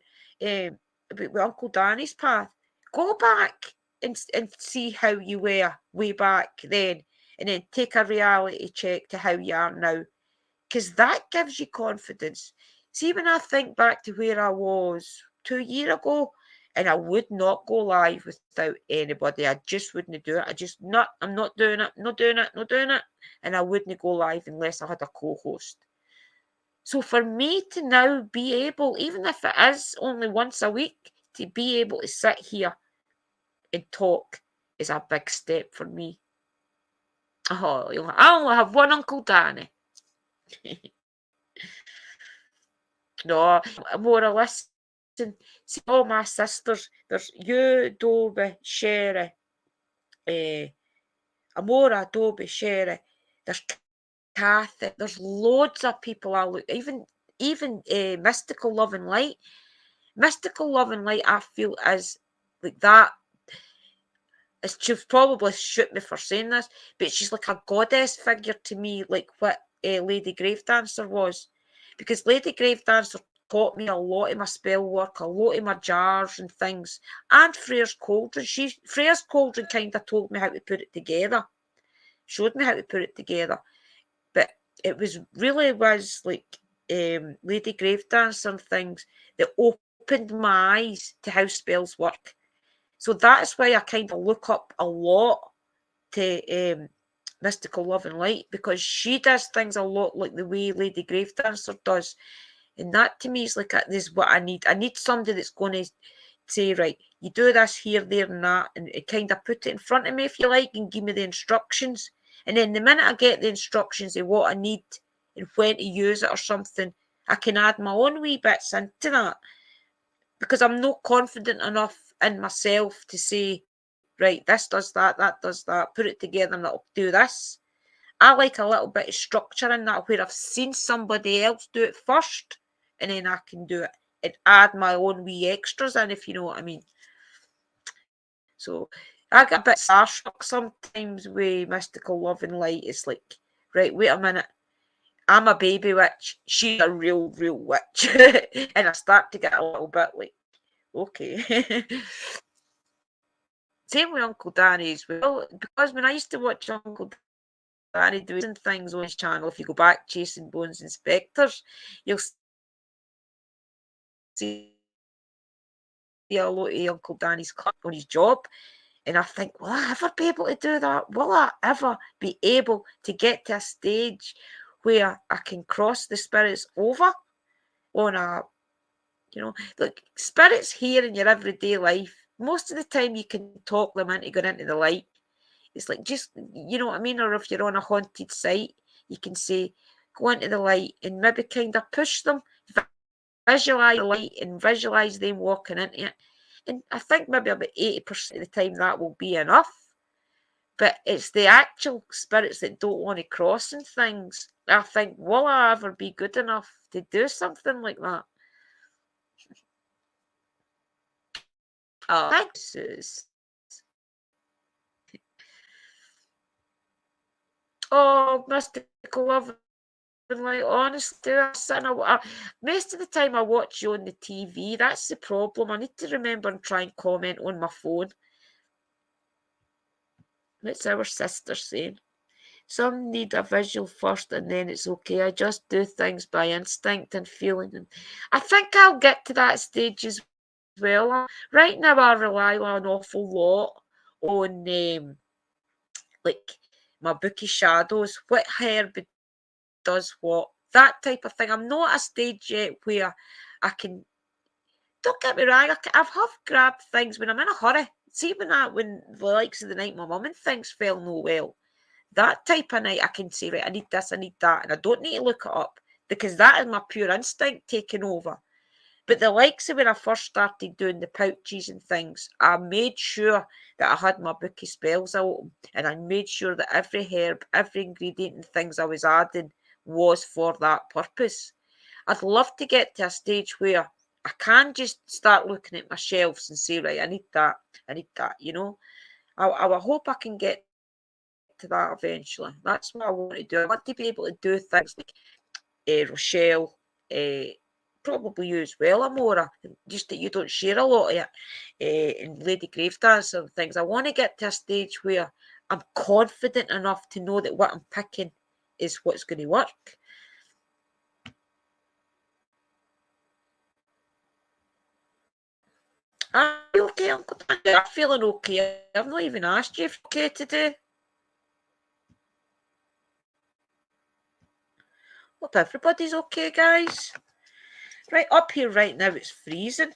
Uncle Danny's path. Go back and see how you were way back then, and then take a reality check to how you are now, because that gives you confidence. See, when I think back to where I was 2 years ago, and I would not go live without anybody. I just wouldn't do it. I'm not doing it, not doing it, not doing it. And I wouldn't go live unless I had a co-host. So for me to now be able, even if it is only once a week, to be able to sit here and talk is a big step for me. Oh, I only have one Uncle Danny. No, more or less. See, all my sisters, there's you, Dobie, Sherry, Amora, Dobie, Sherry, there's Kathy, there's loads of people I look, even Mystical Love and Light. Mystical Love and Light, I feel, is like that. She'll probably shoot me for saying this, but she's like a goddess figure to me, like what Lady Gravedancer was. Because Lady Gravedancer taught me a lot of my spell work, a lot of my jars and things, and Freya's cauldron. Freya's cauldron kind of told me how to put it together, showed me how to put it together. But it was like Lady Gravedancer and things that opened my eyes to how spells work. So that's why I kind of look up a lot to Mystical Love and Light, because she does things a lot like the way Lady Gravedancer does. And that to me is like, this is what I need. I need somebody that's going to say, right, you do this here, there, and that, and kind of put it in front of me, if you like, and give me the instructions. And then the minute I get the instructions of what I need and when to use it or something, I can add my own wee bits into that. Because I'm not confident enough in myself to say, right, this does that does that, put it together and it'll do this. I like a little bit of structure in that where I've seen somebody else do it first and then I can do it and add my own wee extras in, if you know what I mean. So I get a bit starstruck sometimes with Mystical Love and Light. It's like, right, wait a minute. I'm a baby witch. She's a real witch. And I start to get a little bit like, okay. Same with Uncle Danny as well. Because when I used to watch Uncle Danny doing things on his channel, if you go back, Chasing Bones Inspectors, you'll see a lot of Uncle Danny's clip on his job. And I think, will I ever be able to do that? Will I ever be able to get to a stage where I can cross the spirits over on a, look, spirits here in your everyday life, most of the time you can talk them into going into the light. It's like, just, you know what I mean? Or if you're on a haunted site, you can say, go into the light and maybe kind of push them, visualize the light and visualize them walking into it. And I think maybe about 80% of the time that will be enough. But it's the actual spirits that don't want to cross and things. I think, will I ever be good enough to do something like that? Oh, thanks, Sus. Oh, Mystical Love and Light, honestly, most of the time I watch you on the TV. That's the problem. I need to remember and try and comment on my phone. What's our sister saying? Some need a visual first and then it's okay. I just do things by instinct and feeling. And I think I'll get to that stage as well. Right now I rely on an awful lot on like my bookie shadows, what herb does what, that type of thing. I'm not at a stage yet where I can, don't get me wrong, I've grabbed things when I'm in a hurry. See when the likes of the night my mum and things fell no well. That type of night I can say, right, I need this, I need that, and I don't need to look it up because that is my pure instinct taking over. But the likes of when I first started doing the pouches and things, I made sure that I had my book of spells out and I made sure that every herb, every ingredient and things I was adding was for that purpose. I'd love to get to a stage where I can just start looking at my shelves and say, right, I need that, I hope I can get to that eventually. That's what I want to do. I want to be able to do things like Rochelle, probably you as well, Amora, just that you don't share a lot of it, and Lady Gravedancer and things. I want to get to a stage where I'm confident enough to know that what I'm picking is what's going to work. Are you okay, Uncle Danny? I'm feeling okay. I've not even asked you if you're okay today. Hope everybody's okay, guys. Right, up here right now it's freezing.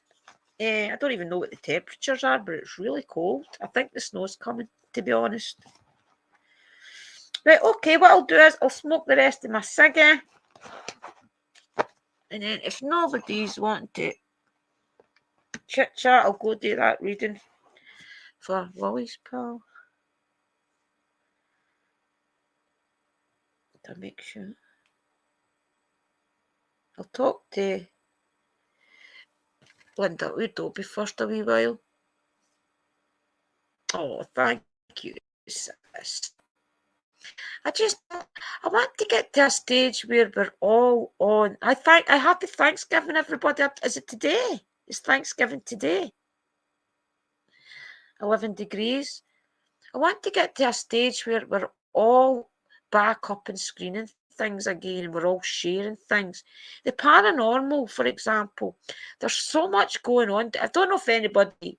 I don't even know what the temperatures are, but it's really cold. I think the snow's coming, to be honest. Right, okay, what I'll do is I'll smoke the rest of my ciggy. And then if nobody's wanting to chit-chat, I'll go do that reading for Willie's pal. To make sure. I'll talk to Linda Udobe first a wee while. Oh, thank you, sis. I want to get to a stage where we're all on. Happy Thanksgiving, everybody. Is it today? It's Thanksgiving today. 11 degrees. I want to get to a stage where we're all back up and screening things again and we're all sharing things. The paranormal, for example, there's so much going on. I don't know if anybody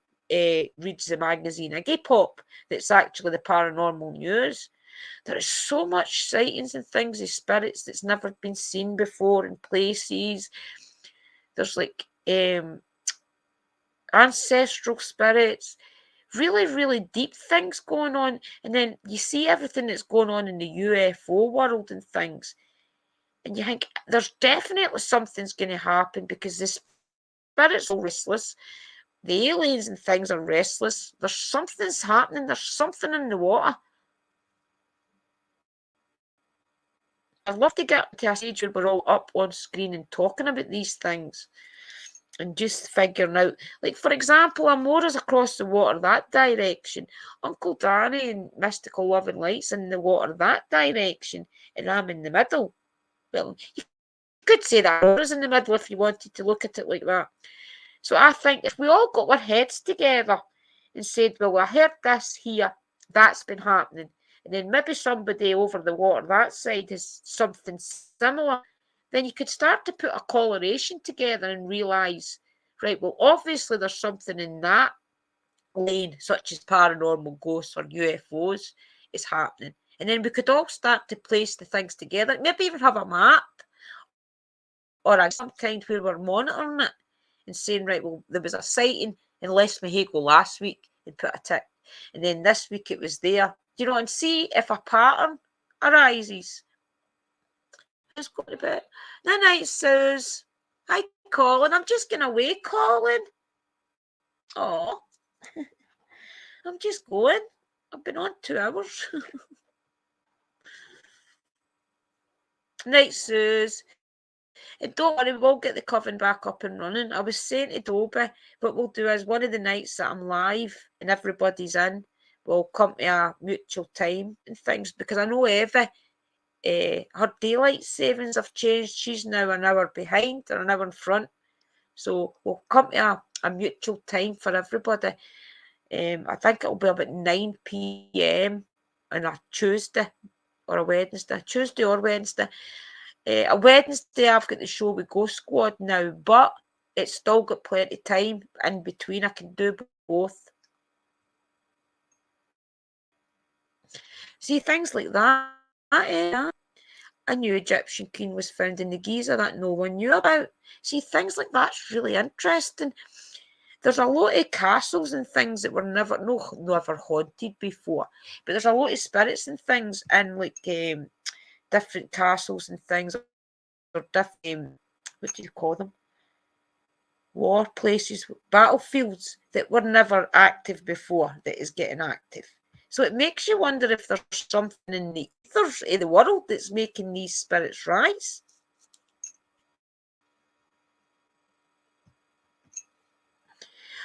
reads the magazine Iggy Pop that's actually the paranormal news. There is so much sightings and things of spirits that's never been seen before in places. There's like ancestral spirits, really, really deep things going on. And then you see everything that's going on in the UFO world and things. And you think there's definitely something's going to happen because the spirits are restless. the aliens and things are restless. There's something's happening. There's something in the water. I'd love to get to a stage where we're all up on screen and talking about these things and just figuring out, like, for example, Amora's across the water that direction. Uncle Danny and Mystical Love and Light's in the water that direction, and I'm in the middle. Well, you could say that Amora's in the middle if you wanted to look at it like that. So I think if we all got our heads together and said, well, I heard this here, that's been happening, and then maybe somebody over the water that side has something similar, then you could start to put a correlation together and realise, right, well, obviously there's something in that lane, such as paranormal ghosts or UFOs, is happening. And then we could all start to place the things together, maybe even have a map or some kind where we're monitoring it and saying, right, well, there was a sighting in Les Mexico last week and put a tick. And then this week it was there. You know, and see if a pattern arises. Who's going to bed? Night night, Suze. Hi, Colin. I'm just going away, Colin. Oh, I'm just going. I've been on 2 hours. Night, Suze. And don't worry, we'll get the coven back up and running. I was saying to Dobie, what we'll do is one of the nights that I'm live and everybody's in, we'll come to a mutual time and things, because I know Evie, her daylight savings have changed. She's now an hour behind or an hour in front. So we'll come to a mutual time for everybody. I think it'll be about 9 p.m. on a Tuesday or a Wednesday. Tuesday or Wednesday. A Wednesday, I've got the show with Ghost Squad now, but it's still got plenty of time in between. I can do both. See, things like that. A new Egyptian queen was found in the Giza that no one knew about. See, things like that's really interesting. There's a lot of castles and things that were never haunted before, but there's a lot of spirits and things in like different castles and things, or different what do you call them? War places, battlefields that were never active before that is getting active. So it makes you wonder if there's something in the ethers of the world that's making these spirits rise.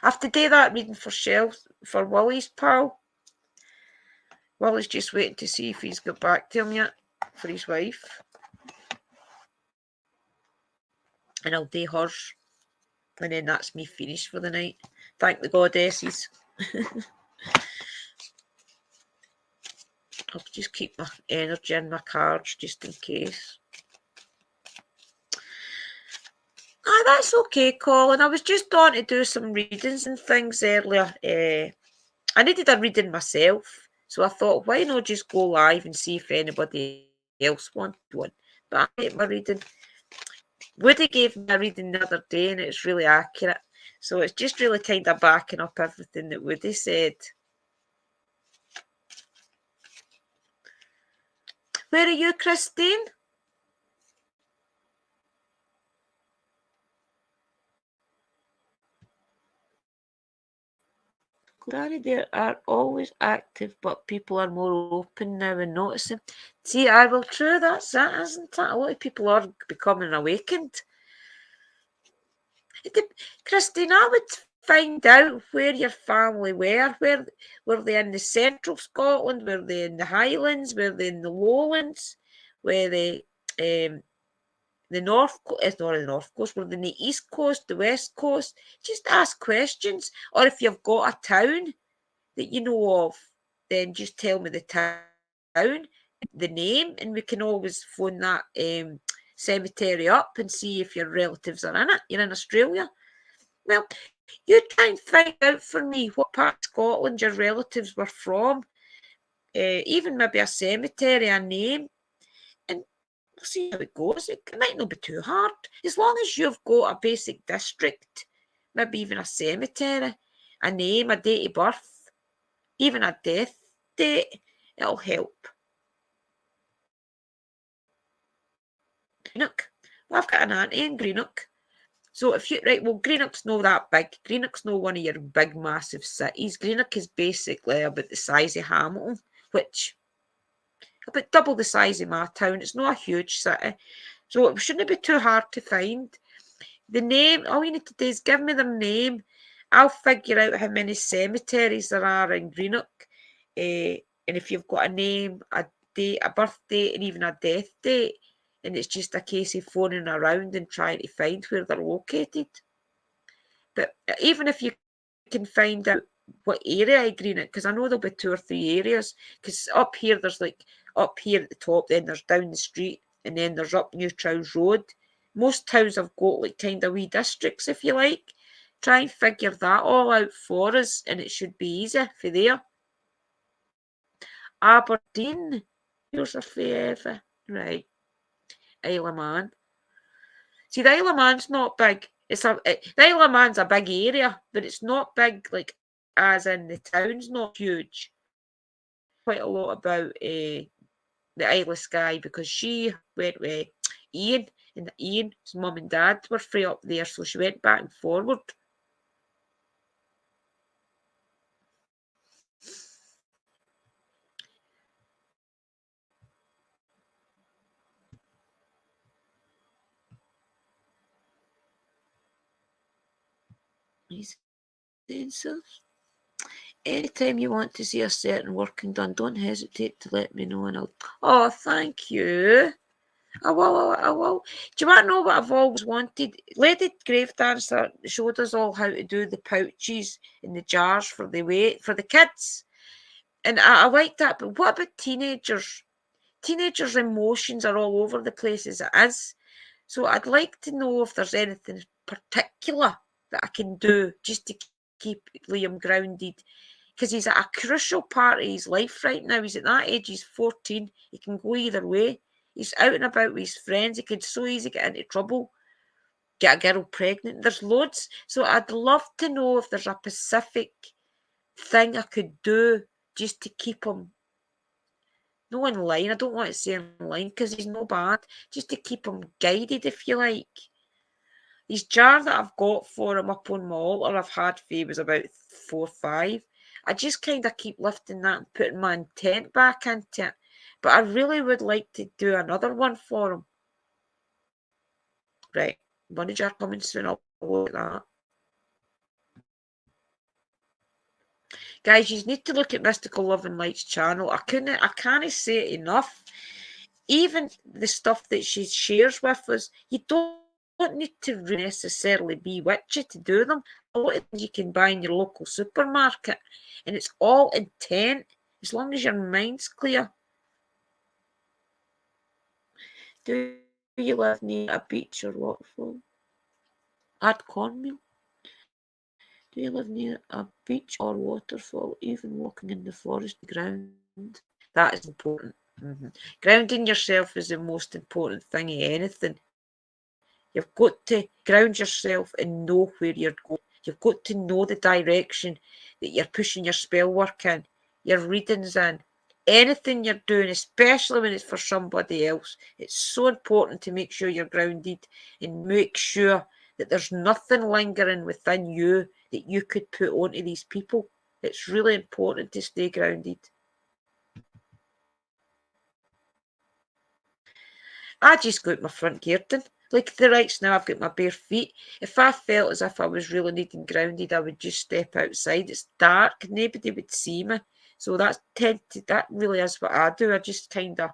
I have to do that reading for Willie's pal. Willie's just waiting to see if he's got back to him yet for his wife. And I'll do hers. And then that's me finished for the night. Thank the goddesses. I'll just keep my energy in my cards just in case. That's okay, Colin. I was just on to do some readings and things earlier. I needed a reading myself, so I thought, why not just go live and see if anybody else wanted one. But I get my reading. Woody gave me a reading the other day, and it's really accurate. So it's just really kind of backing up everything that Woody said. Where are you, Christine? Granny, they are always active, but people are more open now and noticing. See, true, that's it, isn't it? A lot of people are becoming awakened. Christine, I would find out where your family were. Were they in the central Scotland? Were they in the Highlands? Were they in the Lowlands? Were they the North Coast? It's not the North Coast. Were they in the East Coast, the West Coast? Just ask questions. Or if you've got a town that you know of, then just tell me the town, the name, and we can always phone that cemetery up and see if your relatives are in it. You're in Australia. Well, you try and find out for me what part of Scotland your relatives were from, even maybe a cemetery, a name, and we'll see how it goes. It might not be too hard. As long as you've got a basic district, maybe even a cemetery, a name, a date of birth, even a death date, it'll help. Greenock. Well, I've got an auntie in Greenock. So if you, right, well, Greenock's not that big. Greenock's not one of your big, massive cities. Greenock is basically about the size of Hamilton, which about double the size of my town. It's not a huge city. So it shouldn't be too hard to find. The name, all you need to do is give me their name. I'll figure out how many cemeteries there are in Greenock. And if you've got a name, a date, a birth date, and even a death date, and it's just a case of phoning around and trying to find where they're located. But even if you can find out what area I green it, because I know there'll be 2 or 3 areas, because up here there's like, up here at the top, then there's down the street, and then there's up New Trowse Road. Most towns have got like kind of wee districts, if you like. Try and figure that all out for us, and it should be easy for there. Aberdeen, yours are forever. Right. Isle of Man. See, the Isle of Man's not big. The Isle of Man's a big area, but it's not big, like, as in the town's not huge. Quite a lot about the Isle of Skye, because she went with Ian, and Ian's mum and dad were free up there, so she went back and forward. Anytime you want to see a certain working done, don't hesitate to let me know, and I'll. Oh, thank you. I will. Do you want to know what I've always wanted? Lady Grave Dancer showed us all how to do the pouches in the jars for the weight for the kids, and I like that. But what about teenagers? Teenagers' emotions are all over the place as it is. So I'd like to know if there's anything particular that I can do just to keep Liam grounded, because he's at a crucial part of his life right now. He's at that age, he's 14. He can go either way. He's out and about with his friends. He could so easily get into trouble, get a girl pregnant. There's loads. So I'd love to know if there's a specific thing I could do just to keep him, no in line. I don't want to say in line because he's no bad. Just to keep him guided, if you like. His jar that I've got for him up on my altar, I've had for he was about 4 or 5. I just kind of keep lifting that and putting my intent back into it. But I really would like to do another one for him. Right. One jar coming soon. I'll look at that. Guys, you need to look at Mystical Love and Light's channel. I can't say it enough. Even the stuff that she shares with us, you don't need to necessarily be witchy to do them. A lot of things you can buy in your local supermarket, and it's all intent, as long as your mind's clear. Do you live near a beach or waterfall? Add cornmeal. Do you live near a beach or waterfall? Even walking in the forest ground, that is important. Grounding yourself is the most important thing of anything. You've got to ground yourself and know where you're going. You've got to know the direction that you're pushing your spell work in, your readings in, anything you're doing, especially when it's for somebody else. It's so important to make sure you're grounded and make sure that there's nothing lingering within you that you could put onto these people. It's really important to stay grounded. I just go out my front garden. Like the rights now, I've got my bare feet. If I felt as if I was really needing grounded, I would just step outside. It's dark, nobody would see me. So that really is what I do. I just kind of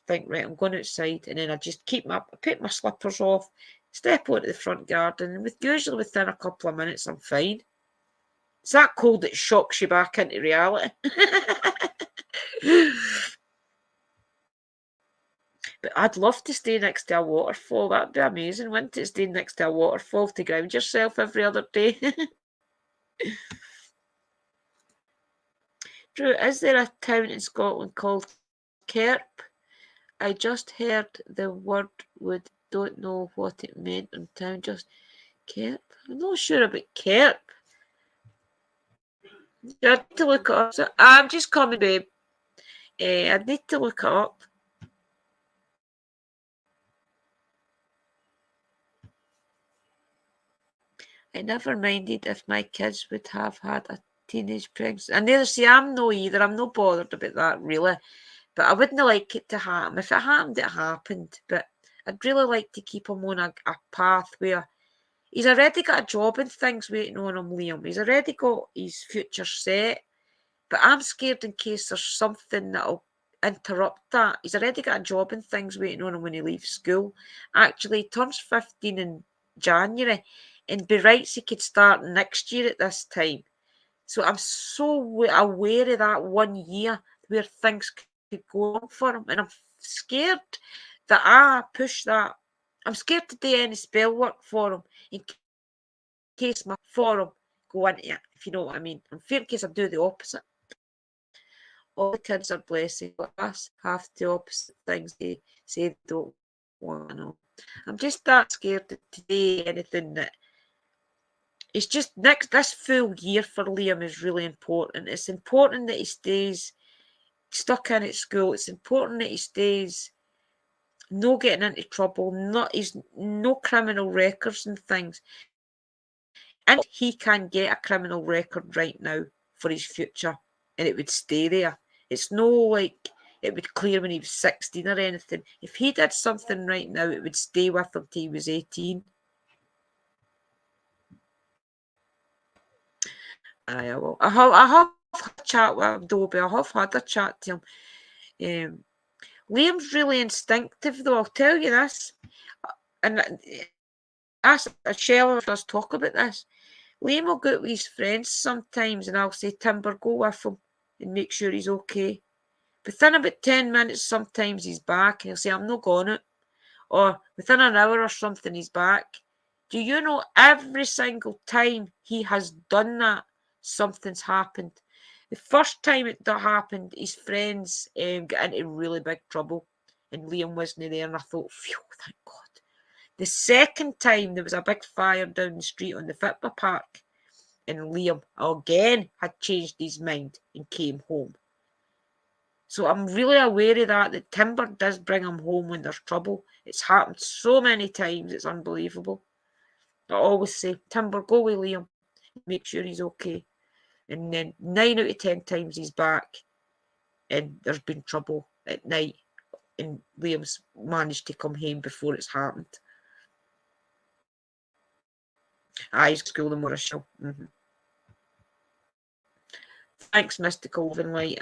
think, right, I'm going outside, and then I just put my slippers off, step onto the front garden, and usually within a couple of minutes, I'm fine. It's that cold that shocks you back into reality. But I'd love to stay next to a waterfall. That'd be amazing, wouldn't it? Staying next to a waterfall to ground yourself every other day. Drew, is there a town in Scotland called Kerp? I just heard the word would don't know what it meant in town. Just Kerp? I'm not sure about Kerp. I need to look it up. So, I'm just coming, babe. I need to look it up. I never minded if my kids would have had a teenage pregnancy. And neither see, I'm no either. I'm no bothered about that really. But I wouldn't like it to happen. If it happened, it happened. But I'd really like to keep him on a path where he's already got a job and things waiting on him, Liam. He's already got his future set. But I'm scared in case there's something that'll interrupt that. He's already got a job and things waiting on him when he leaves school. Actually, he turns 15 in January, and by rights he could start next year at this time. So I'm so aware of that 1 year where things could go wrong for him, and I'm scared that I push that. I'm scared to do any spell work for him in case my forum go into it, if you know what I mean. I'm fearing in case I do the opposite. All the kids are blessing, but us have the opposite things they say they don't want to know. I'm just that scared to do anything that. It's just this full year for Liam is really important. It's important that he stays stuck in at school. It's important that he stays no getting into trouble, he's no criminal records and things. And he can get a criminal record right now for his future, and it would stay there. It's no like it would clear when he was 16 or anything. If he did something right now, it would stay with him till he was 18. I will. I have had a chat with Dobie. I have had a chat to him. Liam's really instinctive, though. I'll tell you this, and ask Shell does talk about this. Liam will go out with his friends sometimes, and I'll say, "Timber, go with him and make sure he's okay." Within about 10 minutes, sometimes he's back, and he'll say, "I'm not going out." Or within an hour or something, he's back. Do you know every single time he has done that, something's happened? The first time it happened, his friends got into really big trouble, and Liam wasn't there, and I thought, phew, thank God. The second time, there was a big fire down the street on the football park, and Liam again had changed his mind and came home. So I'm really aware of that Timber does bring him home when there's trouble. It's happened so many times, it's unbelievable. I always say, Timber, go with Liam, make sure he's okay. And then 9 out of 10 times he's back, and there's been trouble at night, and Liam's managed to come home before it's happened. I school them with a show. Mm-hmm. Thanks, Mystical Living Light.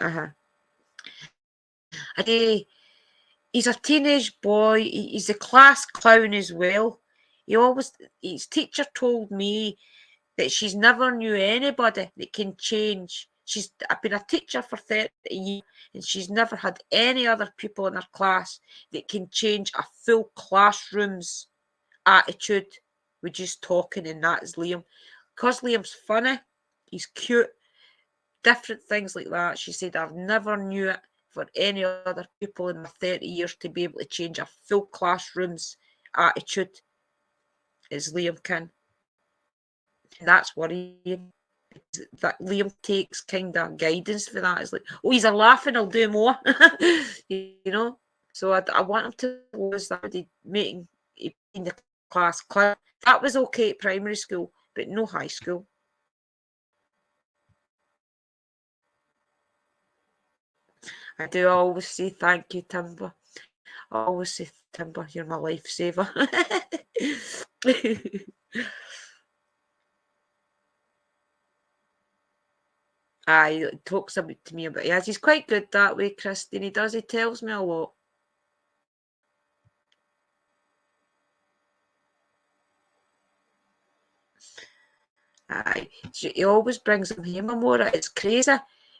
He's a teenage boy. He's a class clown as well. His teacher told me that she's never knew anybody that can change. I've been a teacher for 30 years, and she's never had any other people in her class that can change a full classroom's attitude with just talking, and that is Liam. Because Liam's funny, he's cute, different things like that. She said, I've never knew it for any other people in my 30 years to be able to change a full classroom's attitude as Liam can. And that's worrying. That Liam takes kind of guidance for that. It's like, oh, he's a laughing, I'll do more. you know? So I want him to lose that making in the class clown. That was okay at primary school, but no high school. I do always say thank you, Timber. I always say, Timber, you're my lifesaver. Aye, he talks to me about it. He's quite good that way, Christine. He tells me a lot. Aye, he always brings him home, Amora. It's crazy.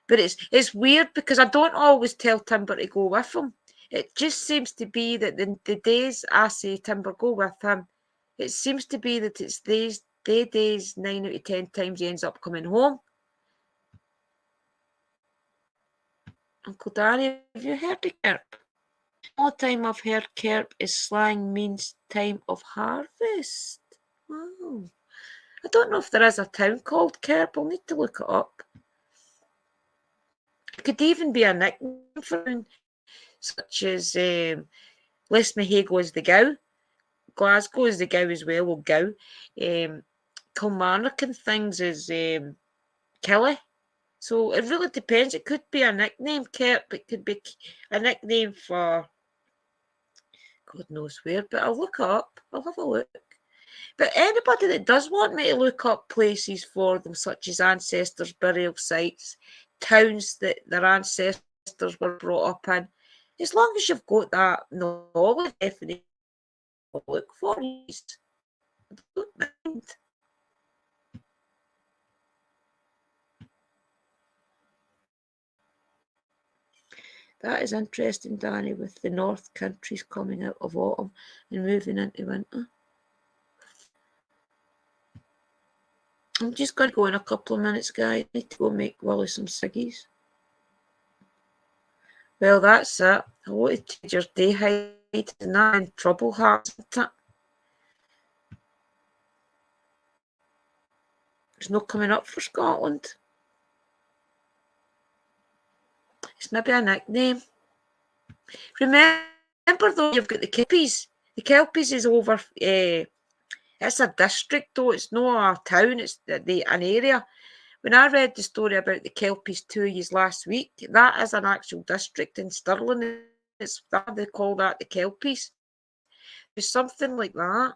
But it's weird because I don't always tell Timber to go with him. It just seems to be that the days I say, Timber, go with him, it seems to be that it's the days 9 out of 10 times he ends up coming home. Uncle Danny, have you heard of Kerp? All time I've heard Kerp is slang means time of harvest. Wow. I don't know if there is a town called Kerp. I'll need to look it up. It could even be a nickname for him, such as Lesmahago is the Gow. Glasgow is the Gow as well, or Gow. Kilmarnock and things is Killy. So it really depends. It could be a nickname, Kip. It could be a nickname for God knows where, but I'll look up. I'll have a look. But anybody that does want me to look up places for them, such as ancestors' burial sites, towns that their ancestors were brought up in, as long as you've got that knowledge, definitely look for these. I don't mind. That is interesting, Danny, with the North countries coming out of autumn and moving into winter. I'm just going to go in a couple of minutes, guys. I need to go make Willie some ciggies. Well, that's it. I wanted to your day hide and that in trouble hearts, isn't it? It's not coming up for Scotland. It's maybe a nickname. Remember though, you've got the Kelpies. The Kelpies is over. It's a district though. It's not a town. It's an area. When I read the story about the Kelpies 2 years last week, that is an actual district in Stirling. It's that they call that the Kelpies. There's something like that.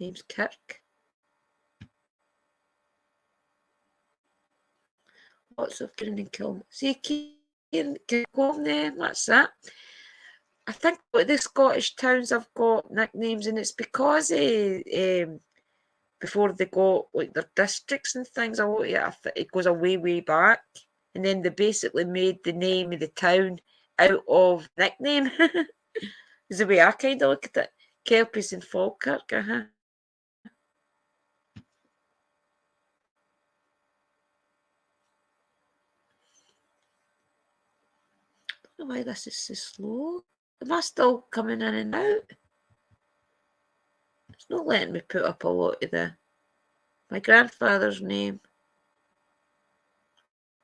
Name's Kirk. Lots of Kieran and Kilm. See, Kieran can go on there. That's it. I think the Scottish towns have got nicknames, and it's because before they got like their districts and things, a lot of it goes way back, and then they basically made the name of the town out of nickname. Is the way I kind of look at it. Kelpies and Falkirk, I don't know why this is so slow. Am I still coming in and out? It's not letting me put up a lot of my grandfather's name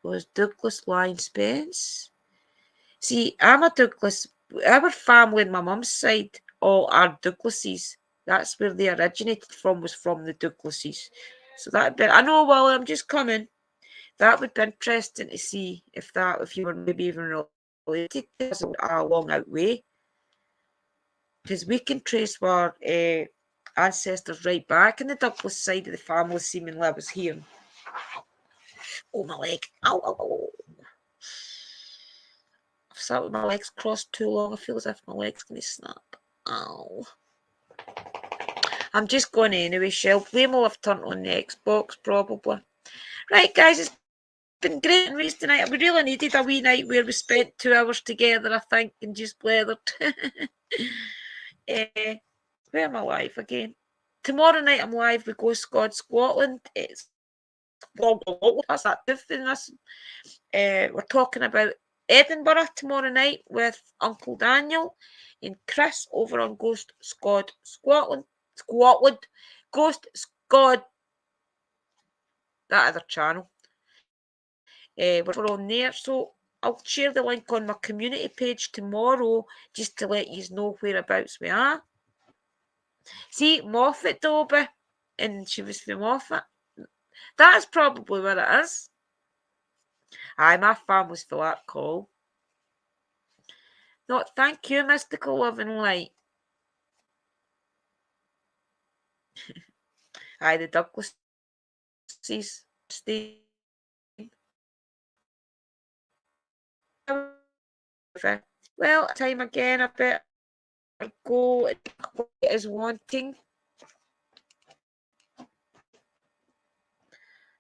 was Douglas Lyon Spence. See, I'm a Douglas. Our family on my mum's side all are Douglases. That's where they originated from, was from the Douglases. So that'd be, I know, well, I'm just coming. That would be interesting to see if you were maybe even related to us a long out way. Because we can trace our ancestors right back in the Douglas side of the family, seemingly I was here. Oh, my leg. Ow, ow, ow. I've sat with my legs crossed too long. I feel as if my leg's going to snap. Ow. I'm just going anyway, Shell. Blame will have turned on the Xbox, probably. Right, guys, it's been great and race tonight. We really needed a wee night where we spent 2 hours together, I think, and just blethered. Where am I live again? Tomorrow night I'm live with Go Scott Scotland. It's that's that difference. We're talking about Edinburgh tomorrow night with Uncle Daniel and Chris over on Ghost Squad Scotland. Ghost Squad, that other channel. We're on there, so I'll share the link on my community page tomorrow just to let you know whereabouts we are. See, Moffat Dobie, and she was from Moffat. That's probably where it is. Aye, my family's for that call. No, thank you, Mystical Love and Light. Aye, the Douglases. Well, time again, I better go. It is wanting.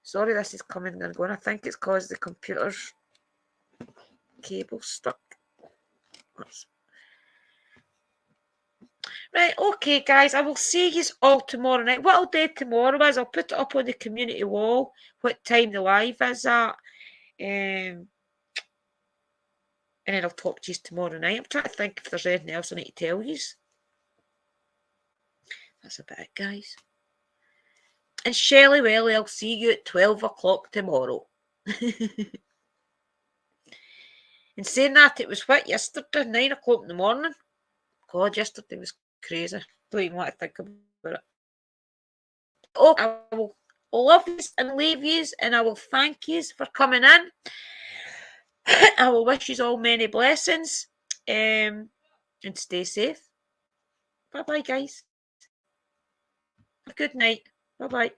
Sorry, this is coming and going. I think it's because the computer's cable stuck. Right, okay, guys, I will see you all tomorrow night. What I'll do tomorrow is I'll put it up on the community wall what time the live is at. And then I'll talk to you tomorrow night. I'm trying to think if there's anything else I need to tell you. That's about it, guys. And Shelley Welly, I'll see you at 12 o'clock tomorrow. And saying that, it was what, yesterday, 9 o'clock in the morning? God, yesterday was crazy. Don't even want to think about it. Oh, I will love you and leave you, and I will thank you for coming in. I will wish you all many blessings, and stay safe. Bye-bye, guys. Have a good night. Bye-bye.